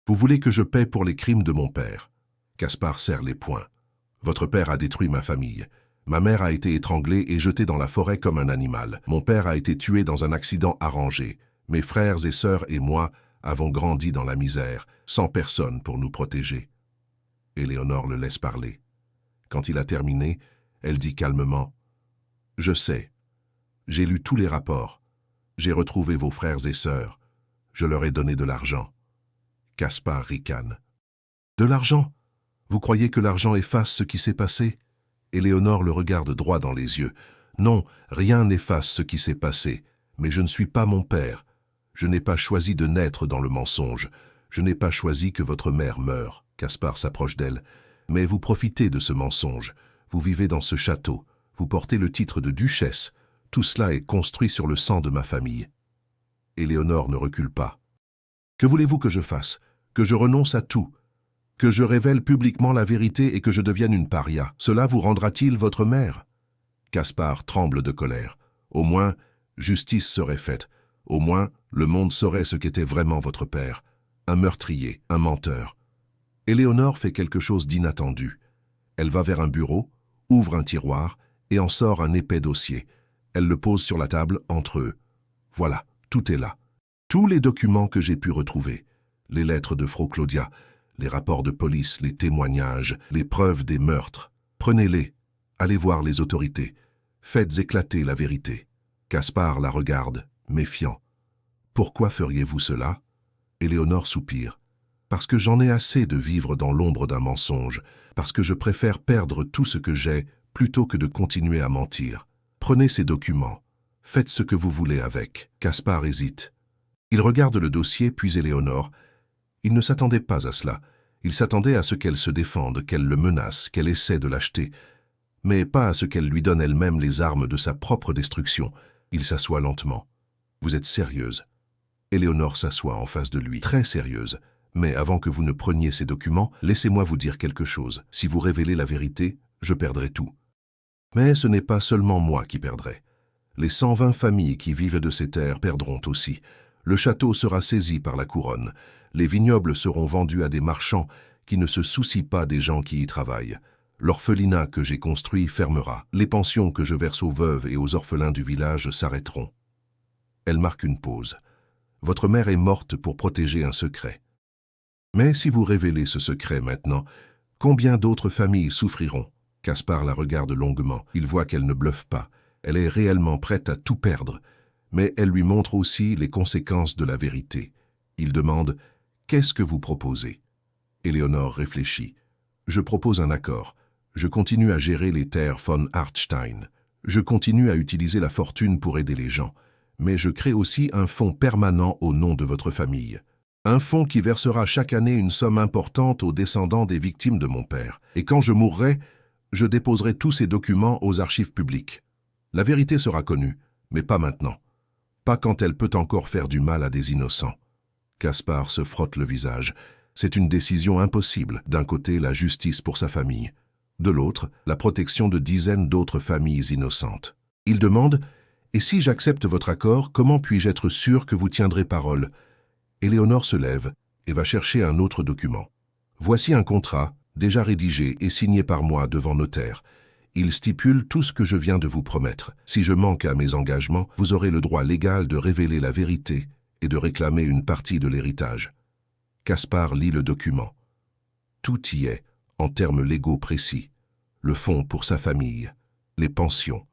Vous voulez que je paie pour les crimes de mon père. » Caspar serre les poings. « Votre père a détruit ma famille. Ma mère a été étranglée et jetée dans la forêt comme un animal. Mon père a été tué dans un accident arrangé. Mes frères et sœurs et moi avons grandi dans la misère, sans personne pour nous protéger. » Éléonore le laisse parler. Quand il a terminé, elle dit calmement « Je sais. J'ai lu tous les rapports. J'ai retrouvé vos frères et sœurs. Je leur ai donné de l'argent. » Caspar ricane. « De l'argent? Vous croyez que l'argent efface ce qui s'est passé ?» Éléonore le regarde droit dans les yeux. « Non, rien n'efface ce qui s'est passé. Mais je ne suis pas mon père. Je n'ai pas choisi de naître dans le mensonge. Je n'ai pas choisi que votre mère meure. » Caspar s'approche d'elle. « Mais vous profitez de ce mensonge. Vous vivez dans ce château. Vous portez le titre de duchesse. Tout cela est construit sur le sang de ma famille. » Éléonore ne recule pas. « Que voulez-vous que je fasse? Que je renonce à tout? Que je révèle publiquement la vérité et que je devienne une paria? Cela vous rendra-t-il votre mère ?» Caspar tremble de colère. « Au moins, justice serait faite. Au moins, le monde saurait ce qu'était vraiment votre père. Un meurtrier, un menteur. » Éléonore fait quelque chose d'inattendu. Elle va vers un bureau, ouvre un tiroir et en sort un épais dossier. Elle le pose sur la table entre eux. Voilà, tout est là. Tous les documents que j'ai pu retrouver. Les lettres de Frau Claudia, les rapports de police, les témoignages, les preuves des meurtres. Prenez-les. Allez voir les autorités. Faites éclater la vérité. Caspar la regarde, méfiant. « Pourquoi feriez-vous cela ?» Éléonore soupire. « Parce que j'en ai assez de vivre dans l'ombre d'un mensonge, parce que je préfère perdre tout ce que j'ai plutôt que de continuer à mentir. Prenez ces documents. Faites ce que vous voulez avec. » Caspar hésite. Il regarde le dossier, puis Éléonore. Il ne s'attendait pas à cela. Il s'attendait à ce qu'elle se défende, qu'elle le menace, qu'elle essaie de l'acheter, mais pas à ce qu'elle lui donne elle-même les armes de sa propre destruction. Il s'assoit lentement. « Vous êtes sérieuse ?» Éléonore s'assoit en face de lui, très sérieuse. « Mais avant que vous ne preniez ces documents, laissez-moi vous dire quelque chose. Si vous révélez la vérité, je perdrai tout. Mais ce n'est pas seulement moi qui perdrai. Les 120 familles qui vivent de ces terres perdront aussi. Le château sera saisi par la couronne. Les vignobles seront vendus à des marchands qui ne se soucient pas des gens qui y travaillent. L'orphelinat que j'ai construit fermera. Les pensions que je verse aux veuves et aux orphelins du village s'arrêteront. Elle marque une pause. Votre mère est morte pour protéger un secret. Mais si vous révélez ce secret maintenant, combien d'autres familles souffriront? Caspar la regarde longuement. Il voit qu'elle ne bluffe pas. Elle est réellement prête à tout perdre. Mais elle lui montre aussi les conséquences de la vérité. Il demande « Qu'est-ce que vous proposez ?» Éléonore réfléchit. « Je propose un accord. Je continue à gérer les terres von Hartstein. Je continue à utiliser la fortune pour aider les gens. Mais je crée aussi un fonds permanent au nom de votre famille. Un fonds qui versera chaque année une somme importante aux descendants des victimes de mon père. Et quand je mourrai, je déposerai tous ces documents aux archives publiques. La vérité sera connue, mais pas maintenant. Pas quand elle peut encore faire du mal à des innocents. » Caspar se frotte le visage. C'est une décision impossible. D'un côté, la justice pour sa famille. De l'autre, la protection de dizaines d'autres familles innocentes. Il demande « Et si j'accepte votre accord, comment puis-je être sûr que vous tiendrez parole ?» Éléonore se lève et va chercher un autre document. « Voici un contrat, déjà rédigé et signé par moi devant notaire. Il stipule tout ce que je viens de vous promettre. Si je manque à mes engagements, vous aurez le droit légal de révéler la vérité et de réclamer une partie de l'héritage. » Caspar lit le document. Tout y est, en termes légaux précis. Le fonds pour sa famille, les pensions.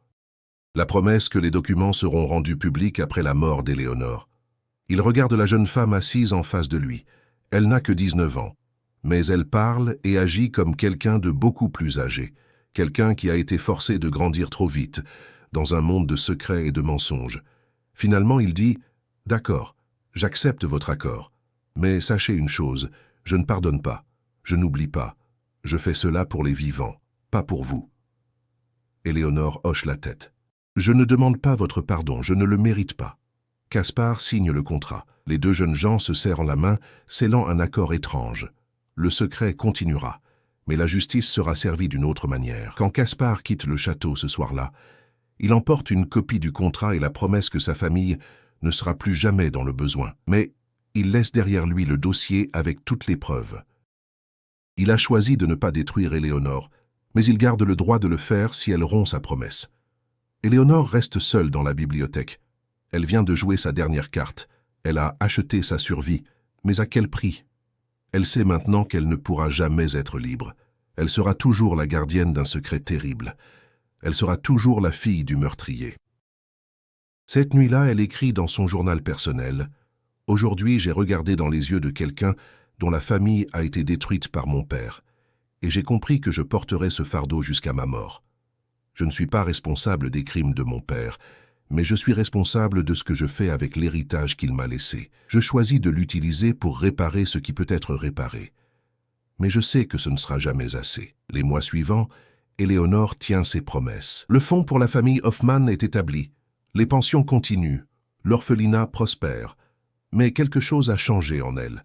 La promesse que les documents seront rendus publics après la mort d'Éléonore. Il regarde la jeune femme assise en face de lui. Elle n'a que 19 ans. Mais elle parle et agit comme quelqu'un de beaucoup plus âgé. Quelqu'un qui a été forcé de grandir trop vite, dans un monde de secrets et de mensonges. Finalement, il dit « D'accord, j'accepte votre accord. Mais sachez une chose, je ne pardonne pas, je n'oublie pas. Je fais cela pour les vivants, pas pour vous. » Éléonore hoche la tête. « Je ne demande pas votre pardon, je ne le mérite pas. » Caspar signe le contrat. Les deux jeunes gens se serrent la main, scellant un accord étrange. Le secret continuera, mais la justice sera servie d'une autre manière. Quand Caspar quitte le château ce soir-là, il emporte une copie du contrat et la promesse que sa famille ne sera plus jamais dans le besoin. Mais il laisse derrière lui le dossier avec toutes les preuves. Il a choisi de ne pas détruire Éléonore, mais il garde le droit de le faire si elle rompt sa promesse. Éléonore reste seule dans la bibliothèque. Elle vient de jouer sa dernière carte. Elle a acheté sa survie, mais à quel prix? Elle sait maintenant qu'elle ne pourra jamais être libre. Elle sera toujours la gardienne d'un secret terrible. Elle sera toujours la fille du meurtrier. Cette nuit-là, elle écrit dans son journal personnel « Aujourd'hui, j'ai regardé dans les yeux de quelqu'un dont la famille a été détruite par mon père, et j'ai compris que je porterai ce fardeau jusqu'à ma mort. Je ne suis pas responsable des crimes de mon père, mais je suis responsable de ce que je fais avec l'héritage qu'il m'a laissé. Je choisis de l'utiliser pour réparer ce qui peut être réparé. Mais je sais que ce ne sera jamais assez. » Les mois suivants, Éléonore tient ses promesses. Le fonds pour la famille Hoffmann est établi. Les pensions continuent. L'orphelinat prospère. Mais quelque chose a changé en elle.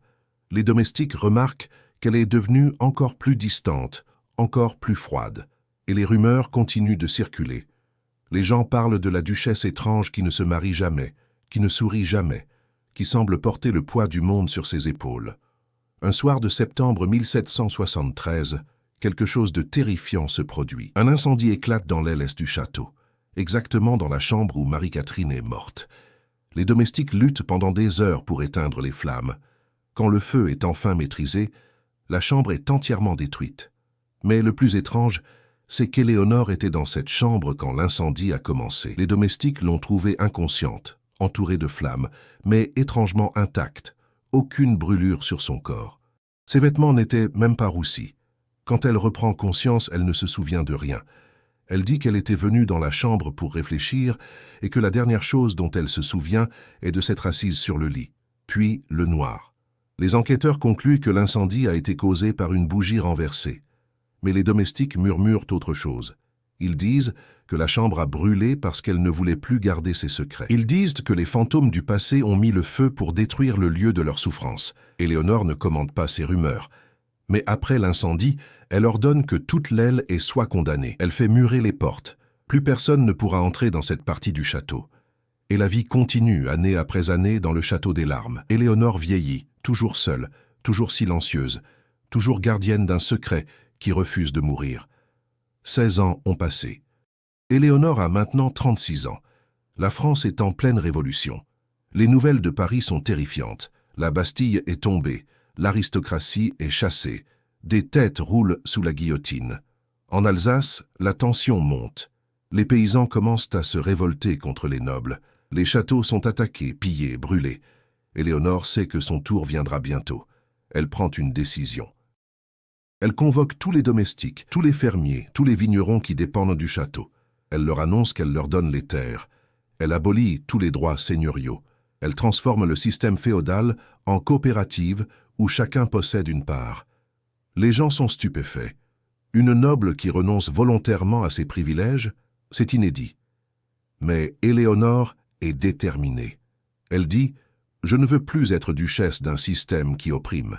Les domestiques remarquent qu'elle est devenue encore plus distante, encore plus froide. Et les rumeurs continuent de circuler. Les gens parlent de la duchesse étrange qui ne se marie jamais, qui ne sourit jamais, qui semble porter le poids du monde sur ses épaules. Un soir de septembre 1773, quelque chose de terrifiant se produit. Un incendie éclate dans l'aile est du château, exactement dans la chambre où Marie-Catherine est morte. Les domestiques luttent pendant des heures pour éteindre les flammes. Quand le feu est enfin maîtrisé, la chambre est entièrement détruite. Mais le plus étrange, c'est qu'Éléonore était dans cette chambre quand l'incendie a commencé. Les domestiques l'ont trouvée inconsciente, entourée de flammes, mais étrangement intacte, aucune brûlure sur son corps. Ses vêtements n'étaient même pas roussis. Quand elle reprend conscience, elle ne se souvient de rien. Elle dit qu'elle était venue dans la chambre pour réfléchir et que la dernière chose dont elle se souvient est de s'être assise sur le lit. Puis le noir. Les enquêteurs concluent que l'incendie a été causé par une bougie renversée. Mais les domestiques murmurent autre chose. Ils disent que la chambre a brûlé parce qu'elle ne voulait plus garder ses secrets. Ils disent que les fantômes du passé ont mis le feu pour détruire le lieu de leur souffrance. Éléonore ne commente pas ces rumeurs. Mais après l'incendie, elle ordonne que toute l'aile soit condamnée. Elle fait murer les portes. Plus personne ne pourra entrer dans cette partie du château. Et la vie continue, année après année, dans le château des larmes. Éléonore vieillit, toujours seule, toujours silencieuse, toujours gardienne d'un secret qui refuse de mourir. 16 ans ont passé. Éléonore a maintenant 36 ans. La France est en pleine révolution. Les nouvelles de Paris sont terrifiantes. La Bastille est tombée, l'aristocratie est chassée, des têtes roulent sous la guillotine. En Alsace, la tension monte. Les paysans commencent à se révolter contre les nobles. Les châteaux sont attaqués, pillés, brûlés. Éléonore sait que son tour viendra bientôt. Elle prend une décision. Elle convoque tous les domestiques, tous les fermiers, tous les vignerons qui dépendent du château. Elle leur annonce qu'elle leur donne les terres. Elle abolit tous les droits seigneuriaux. Elle transforme le système féodal en coopérative où chacun possède une part. Les gens sont stupéfaits. Une noble qui renonce volontairement à ses privilèges, c'est inédit. Mais Éléonore est déterminée. Elle dit « Je ne veux plus être duchesse d'un système qui opprime.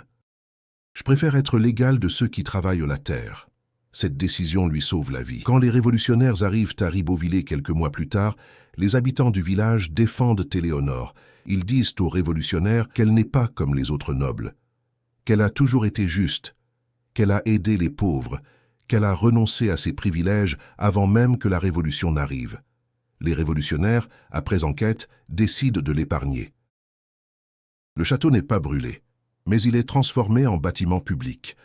Je préfère être l'égale de ceux qui travaillent la terre. » Cette décision lui sauve la vie. Quand les révolutionnaires arrivent à Ribeauvillé quelques mois plus tard, les habitants du village défendent Éléonore. Ils disent aux révolutionnaires qu'elle n'est pas comme les autres nobles, qu'elle a toujours été juste, qu'elle a aidé les pauvres, qu'elle a renoncé à ses privilèges avant même que la révolution n'arrive. Les révolutionnaires, après enquête, décident de l'épargner. Le château n'est pas brûlé, mais il est transformé en bâtiment public.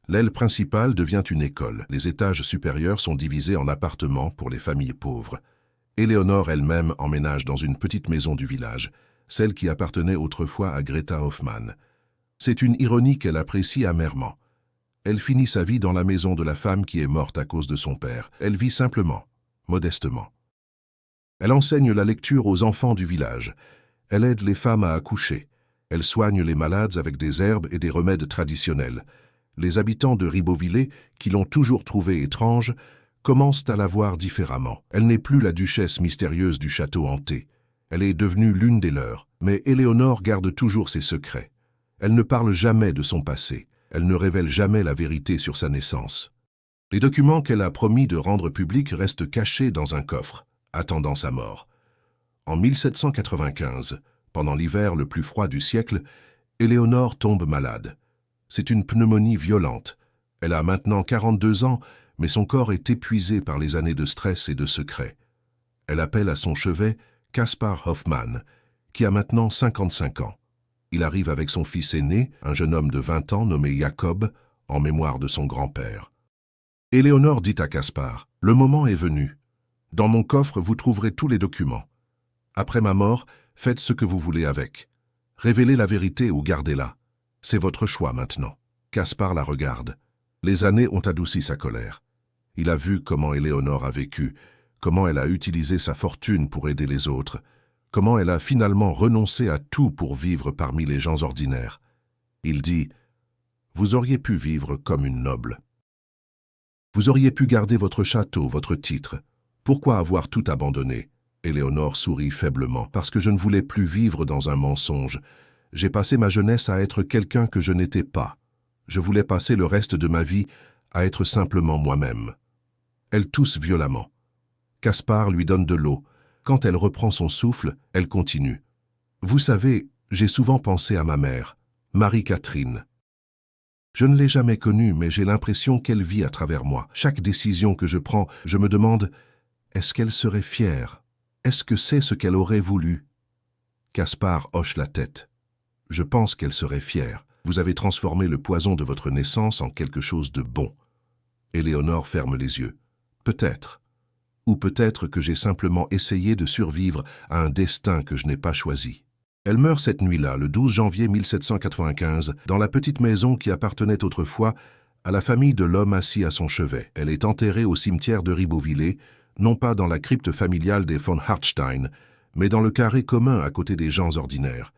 L'aile principale devient une école. Les étages supérieurs sont divisés en appartements pour les familles pauvres. Éléonore elle-même emménage dans une petite maison du village, celle qui appartenait autrefois à Greta Hoffmann. C'est une ironie qu'elle apprécie amèrement. Elle finit sa vie dans la maison de la femme qui est morte à cause de son père. Elle vit simplement, modestement. Elle enseigne la lecture aux enfants du village. Elle aide les femmes à accoucher. Elle soigne les malades avec des herbes et des remèdes traditionnels. Les habitants de Ribeauvillé, qui l'ont toujours trouvée étrange, commencent à la voir différemment. Elle n'est plus la duchesse mystérieuse du château hanté. Elle est devenue l'une des leurs. Mais Éléonore garde toujours ses secrets. Elle ne parle jamais de son passé. Elle ne révèle jamais la vérité sur sa naissance. Les documents qu'elle a promis de rendre publics restent cachés dans un coffre, attendant sa mort. En 1795, pendant l'hiver le plus froid du siècle, Éléonore tombe malade. C'est une pneumonie violente. Elle a maintenant 42 ans, mais son corps est épuisé par les années de stress et de secret. Elle appelle à son chevet Caspar Hoffmann, qui a maintenant 55 ans. Il arrive avec son fils aîné, un jeune homme de 20 ans nommé Jacob, en mémoire de son grand-père. Éléonore dit à Caspar, « Le moment est venu. Dans mon coffre, vous trouverez tous les documents. Après ma mort, faites ce que vous voulez avec. Révélez la vérité ou gardez-la. C'est votre choix maintenant. » Caspar la regarde. Les années ont adouci sa colère. Il a vu comment Éléonore a vécu, comment elle a utilisé sa fortune pour aider les autres, comment elle a finalement renoncé à tout pour vivre parmi les gens ordinaires. Il dit « Vous auriez pu vivre comme une noble. Vous auriez pu garder votre château, votre titre. Pourquoi avoir tout abandonné ?» Éléonore sourit faiblement. « Parce que je ne voulais plus vivre dans un mensonge. J'ai passé ma jeunesse à être quelqu'un que je n'étais pas. Je voulais passer le reste de ma vie à être simplement moi-même. » Elle tousse violemment. Caspar lui donne de l'eau. Quand elle reprend son souffle, elle continue. « Vous savez, j'ai souvent pensé à ma mère, Marie-Catherine. Je ne l'ai jamais connue, mais j'ai l'impression qu'elle vit à travers moi. Chaque décision que je prends, je me demande, est-ce qu'elle serait fière? Est-ce que c'est ce qu'elle aurait voulu? » Caspar hoche la tête. « Je pense qu'elle serait fière. Vous avez transformé le poison de votre naissance en quelque chose de bon. » Éléonore ferme les yeux. « Peut-être. Ou peut-être que j'ai simplement essayé de survivre à un destin que je n'ai pas choisi. » Elle meurt cette nuit-là, le 12 janvier 1795, dans la petite maison qui appartenait autrefois à la famille de l'homme assis à son chevet. Elle est enterrée au cimetière de Ribeauvillé, non pas dans la crypte familiale des von Hartstein, mais dans le carré commun à côté des gens ordinaires.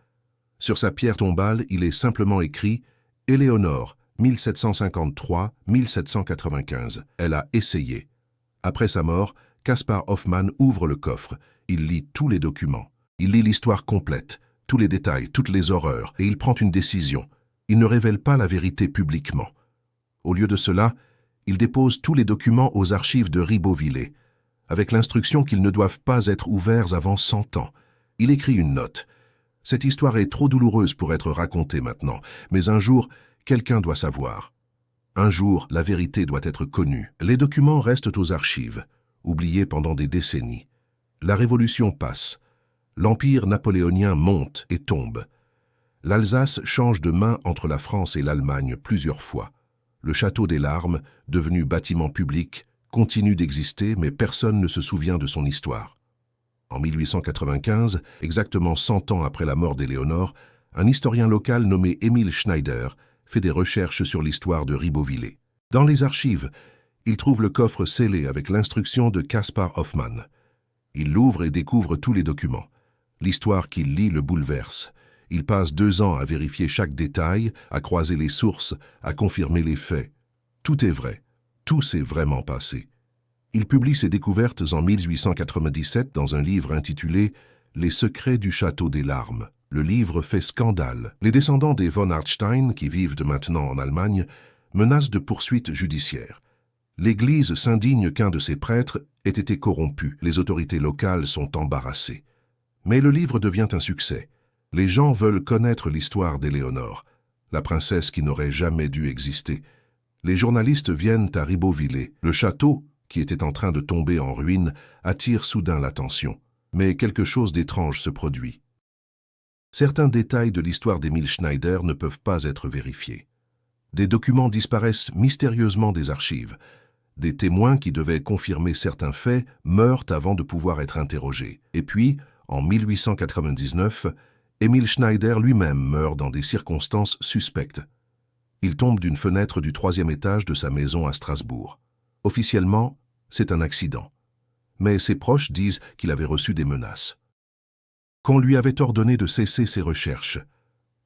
Sur sa pierre tombale, il est simplement écrit « Éléonore, 1753-1795 ». Elle a essayé. Après sa mort, Caspar Hoffmann ouvre le coffre. Il lit tous les documents. Il lit l'histoire complète, tous les détails, toutes les horreurs, et il prend une décision. Il ne révèle pas la vérité publiquement. Au lieu de cela, il dépose tous les documents aux archives de Ribeauvillé. avec l'instruction qu'ils ne doivent pas être ouverts avant 100 ans. Il écrit une note. Cette histoire est trop douloureuse pour être racontée maintenant, mais un jour, quelqu'un doit savoir. Un jour, la vérité doit être connue. Les documents restent aux archives, oubliés pendant des décennies. La Révolution passe. L'Empire napoléonien monte et tombe. L'Alsace change de main entre la France et l'Allemagne plusieurs fois. Le château des Larmes, devenu bâtiment public, continue d'exister, mais personne ne se souvient de son histoire. En 1895, exactement 100 ans après la mort d'Éléonore, un historien local nommé Emil Schneider fait des recherches sur l'histoire de Ribeauvillé. Dans les archives, il trouve le coffre scellé avec l'instruction de Caspar Hoffmann. Il l'ouvre et découvre tous les documents. L'histoire qu'il lit le bouleverse. Il passe 2 ans à vérifier chaque détail, à croiser les sources, à confirmer les faits. Tout est vrai. Tout s'est vraiment passé. Il publie ses découvertes en 1897 dans un livre intitulé « Les secrets du château des Larmes ». Le livre fait scandale. Les descendants des von Hartstein, qui vivent de maintenant en Allemagne, menacent de poursuites judiciaires. L'Église s'indigne qu'un de ses prêtres ait été corrompu. Les autorités locales sont embarrassées. Mais le livre devient un succès. Les gens veulent connaître l'histoire d'Éléonore, la princesse qui n'aurait jamais dû exister. Les journalistes viennent à Ribeauvillé. Le château, qui était en train de tomber en ruine, attire soudain l'attention. Mais quelque chose d'étrange se produit. Certains détails de l'histoire d'Emil Schneider ne peuvent pas être vérifiés. Des documents disparaissent mystérieusement des archives. Des témoins qui devaient confirmer certains faits meurent avant de pouvoir être interrogés. Et puis, en 1899, Emil Schneider lui-même meurt dans des circonstances suspectes. Il tombe d'une fenêtre du 3e étage de sa maison à Strasbourg. Officiellement, c'est un accident. Mais ses proches disent qu'il avait reçu des menaces. Qu'on lui avait ordonné de cesser ses recherches.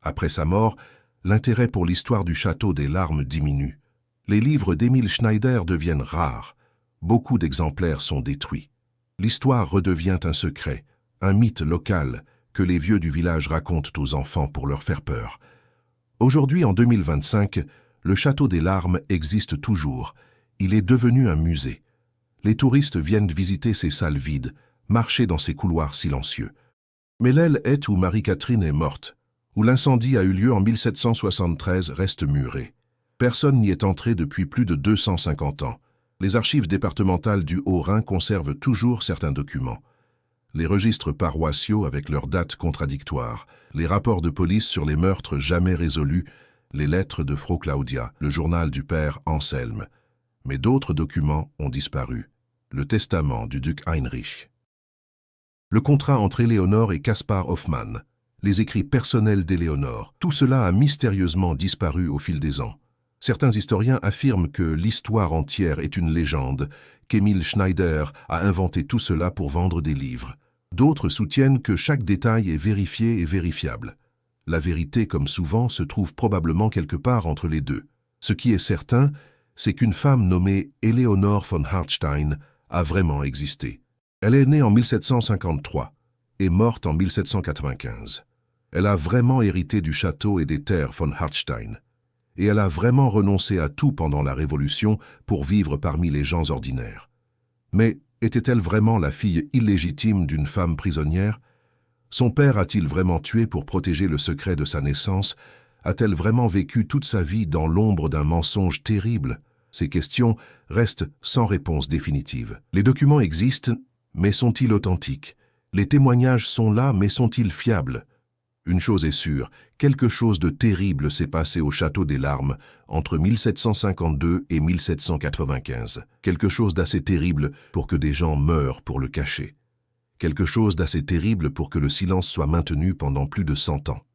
Après sa mort, l'intérêt pour l'histoire du château des Larmes diminue. Les livres d'Emil Schneider deviennent rares. Beaucoup d'exemplaires sont détruits. L'histoire redevient un secret, un mythe local que les vieux du village racontent aux enfants pour leur faire peur. Aujourd'hui, en 2025, le château des Larmes existe toujours. Il est devenu un musée. Les touristes viennent visiter ces salles vides, marcher dans ces couloirs silencieux. Mais l'aile est où Marie-Catherine est morte, où l'incendie a eu lieu en 1773, reste murée. Personne n'y est entré depuis plus de 250 ans. Les archives départementales du Haut-Rhin conservent toujours certains documents. Les registres paroissiaux avec leurs dates contradictoires, les rapports de police sur les meurtres jamais résolus, les lettres de Frau Claudia, le journal du père Anselme. Mais d'autres documents ont disparu. Le testament du duc Heinrich. Le contrat entre Éléonore et Caspar Hoffmann, les écrits personnels d'Éléonore, tout cela a mystérieusement disparu au fil des ans. Certains historiens affirment que l'histoire entière est une légende, qu'Emil Schneider a inventé tout cela pour vendre des livres. D'autres soutiennent que chaque détail est vérifié et vérifiable. La vérité, comme souvent, se trouve probablement quelque part entre les deux. Ce qui est certain, c'est qu'une femme nommée Éléonore von Hartstein a vraiment existé. Elle est née en 1753 et morte en 1795. Elle a vraiment hérité du château et des terres von Hartstein. Et elle a vraiment renoncé à tout pendant la Révolution pour vivre parmi les gens ordinaires. Mais était-elle vraiment la fille illégitime d'une femme prisonnière? Son père a-t-il vraiment tué pour protéger le secret de sa naissance? A-t-elle vraiment vécu toute sa vie dans l'ombre d'un mensonge terrible? Ces questions restent sans réponse définitive. Les documents existent, mais sont-ils authentiques? Les témoignages sont là, mais sont-ils fiables? Une chose est sûre, quelque chose de terrible s'est passé au château des Larmes entre 1752 et 1795. Quelque chose d'assez terrible pour que des gens meurent pour le cacher. Quelque chose d'assez terrible pour que le silence soit maintenu pendant plus de 100 ans.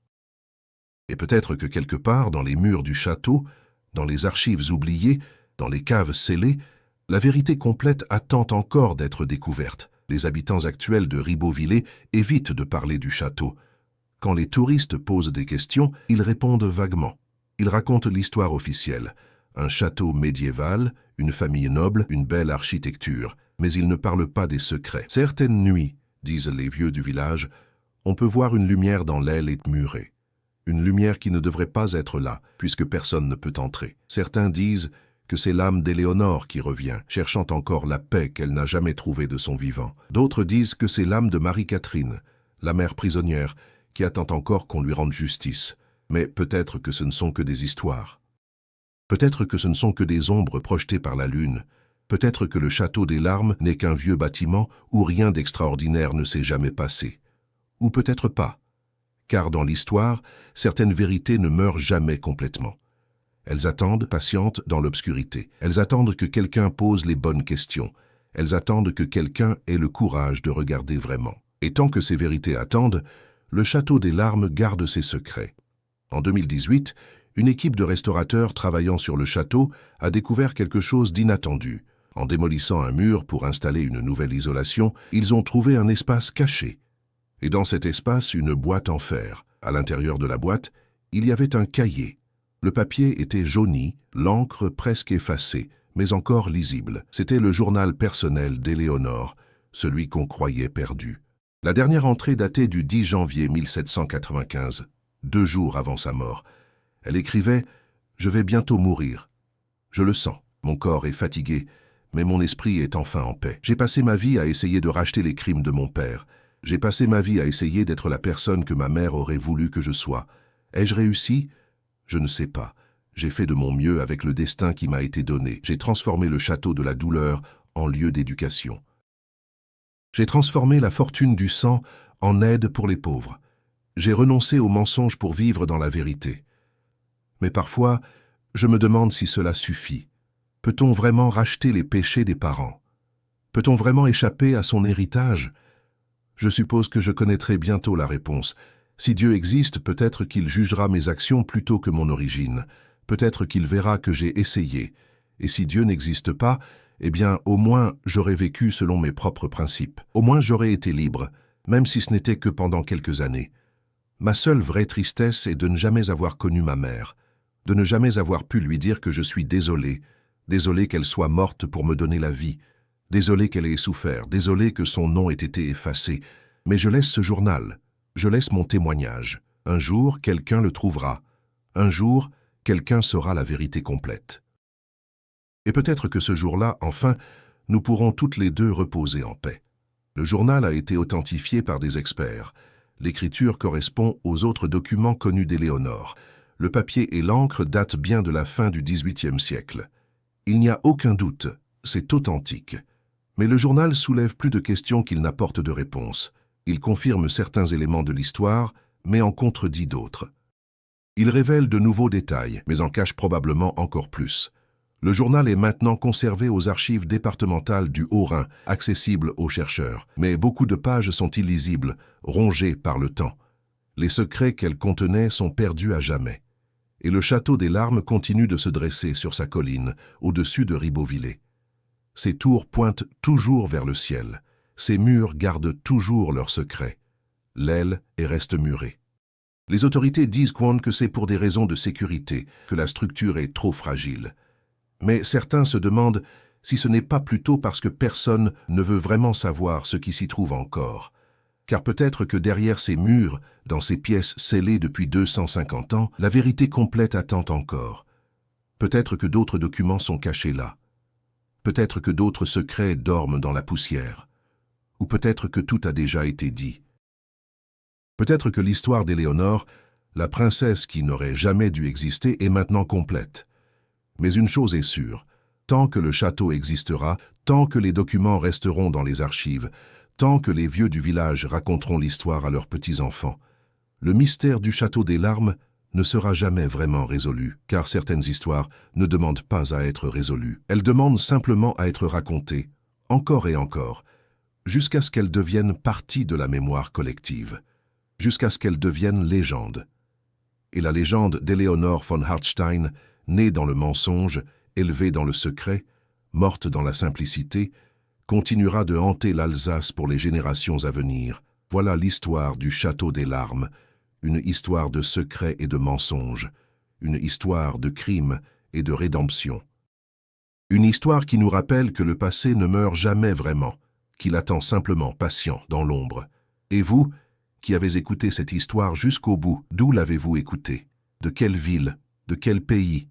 Et peut-être que quelque part dans les murs du château, dans les archives oubliées, dans les caves scellées, la vérité complète attend encore d'être découverte. Les habitants actuels de Ribeauvillé évitent de parler du château. Quand les touristes posent des questions, ils répondent vaguement. Ils racontent l'histoire officielle. Un château médiéval, une famille noble, une belle architecture. Mais ils ne parlent pas des secrets. Certaines nuits, disent les vieux du village, on peut voir une lumière dans l'aile murée. Une lumière qui ne devrait pas être là, puisque personne ne peut entrer. Certains disent que c'est l'âme d'Éléonore qui revient, cherchant encore la paix qu'elle n'a jamais trouvée de son vivant. D'autres disent que c'est l'âme de Marie-Catherine, la mère prisonnière, qui attend encore qu'on lui rende justice. Mais peut-être que ce ne sont que des histoires. Peut-être que ce ne sont que des ombres projetées par la lune. Peut-être que le château des larmes n'est qu'un vieux bâtiment où rien d'extraordinaire ne s'est jamais passé. Ou peut-être pas. Car dans l'histoire, certaines vérités ne meurent jamais complètement. Elles attendent, patientes, dans l'obscurité. Elles attendent que quelqu'un pose les bonnes questions. Elles attendent que quelqu'un ait le courage de regarder vraiment. Et tant que ces vérités attendent, le château des larmes garde ses secrets. En 2018, une équipe de restaurateurs travaillant sur le château a découvert quelque chose d'inattendu. En démolissant un mur pour installer une nouvelle isolation, ils ont trouvé un espace caché. Et dans cet espace, une boîte en fer. À l'intérieur de la boîte, il y avait un cahier. Le papier était jauni, l'encre presque effacée, mais encore lisible. C'était le journal personnel d'Éléonore, celui qu'on croyait perdu. La dernière entrée datait du 10 janvier 1795, 2 jours avant sa mort. Elle écrivait « Je vais bientôt mourir. Je le sens, mon corps est fatigué, mais mon esprit est enfin en paix. J'ai passé ma vie à essayer de racheter les crimes de mon père. J'ai passé ma vie à essayer d'être la personne que ma mère aurait voulu que je sois. Ai-je réussi ? Je ne sais pas. J'ai fait de mon mieux avec le destin qui m'a été donné. J'ai transformé le château de la douleur en lieu d'éducation. J'ai transformé la fortune du sang en aide pour les pauvres. J'ai renoncé au mensonge pour vivre dans la vérité. Mais parfois, je me demande si cela suffit. Peut-on vraiment racheter les péchés des parents? Peut-on vraiment échapper à son héritage? Je suppose que je connaîtrai bientôt la réponse. Si Dieu existe, peut-être qu'il jugera mes actions plutôt que mon origine. Peut-être qu'il verra que j'ai essayé. Et si Dieu n'existe pas, eh bien, au moins, j'aurais vécu selon mes propres principes. Au moins, j'aurais été libre, même si ce n'était que pendant quelques années. Ma seule vraie tristesse est de ne jamais avoir connu ma mère, de ne jamais avoir pu lui dire que je suis désolé, désolé qu'elle soit morte pour me donner la vie, désolé qu'elle ait souffert, désolé que son nom ait été effacé. Mais je laisse ce journal, je laisse mon témoignage. Un jour, quelqu'un le trouvera. Un jour, quelqu'un saura la vérité complète. Et peut-être que ce jour-là, enfin, nous pourrons toutes les deux reposer en paix. Le journal a été authentifié par des experts. L'écriture correspond aux autres documents connus d'Éléonore. Le papier et l'encre datent bien de la fin du XVIIIe siècle. Il n'y a aucun doute, c'est authentique. Mais le journal soulève plus de questions qu'il n'apporte de réponses. Il confirme certains éléments de l'histoire, mais en contredit d'autres. Il révèle de nouveaux détails, mais en cache probablement encore plus. Le journal est maintenant conservé aux archives départementales du Haut-Rhin, accessibles aux chercheurs. Mais beaucoup de pages sont illisibles, rongées par le temps. Les secrets qu'elles contenaient sont perdus à jamais. Et le château des larmes continue de se dresser sur sa colline, au-dessus de Ribeauvillé. Ses tours pointent toujours vers le ciel. Ses murs gardent toujours leurs secrets. L'aile et reste murée. Les autorités disent que c'est pour des raisons de sécurité, que la structure est trop fragile. Mais certains se demandent si ce n'est pas plutôt parce que personne ne veut vraiment savoir ce qui s'y trouve encore. Car peut-être que derrière ces murs, dans ces pièces scellées depuis 250 ans, la vérité complète attend encore. Peut-être que d'autres documents sont cachés là. Peut-être que d'autres secrets dorment dans la poussière. Ou peut-être que tout a déjà été dit. Peut-être que l'histoire d'Éléonore, la princesse qui n'aurait jamais dû exister, est maintenant complète. Mais une chose est sûre, tant que le château existera, tant que les documents resteront dans les archives, tant que les vieux du village raconteront l'histoire à leurs petits-enfants, le mystère du château des larmes ne sera jamais vraiment résolu, car certaines histoires ne demandent pas à être résolues. Elles demandent simplement à être racontées, encore et encore, jusqu'à ce qu'elles deviennent partie de la mémoire collective, jusqu'à ce qu'elles deviennent légende. Et la légende d'Éléonore von Hartstein, née dans le mensonge, élevée dans le secret, morte dans la simplicité, continuera de hanter l'Alsace pour les générations à venir. Voilà l'histoire du château des larmes, une histoire de secrets et de mensonges, une histoire de crimes et de rédemption. Une histoire qui nous rappelle que le passé ne meurt jamais vraiment, qu'il attend simplement patient dans l'ombre. Et vous, qui avez écouté cette histoire jusqu'au bout, d'où l'avez-vous écoutée? De quelle ville? De quel pays?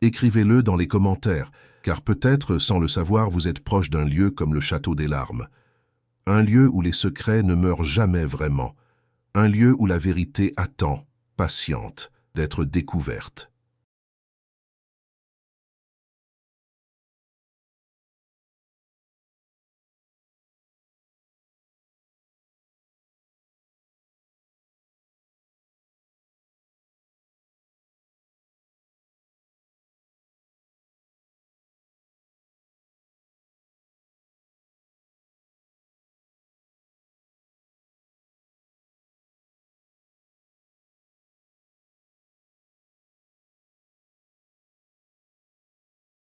Écrivez-le dans les commentaires, car peut-être, sans le savoir, vous êtes proche d'un lieu comme le Château des Larmes. Un lieu où les secrets ne meurent jamais vraiment. Un lieu où la vérité attend, patiente, d'être découverte.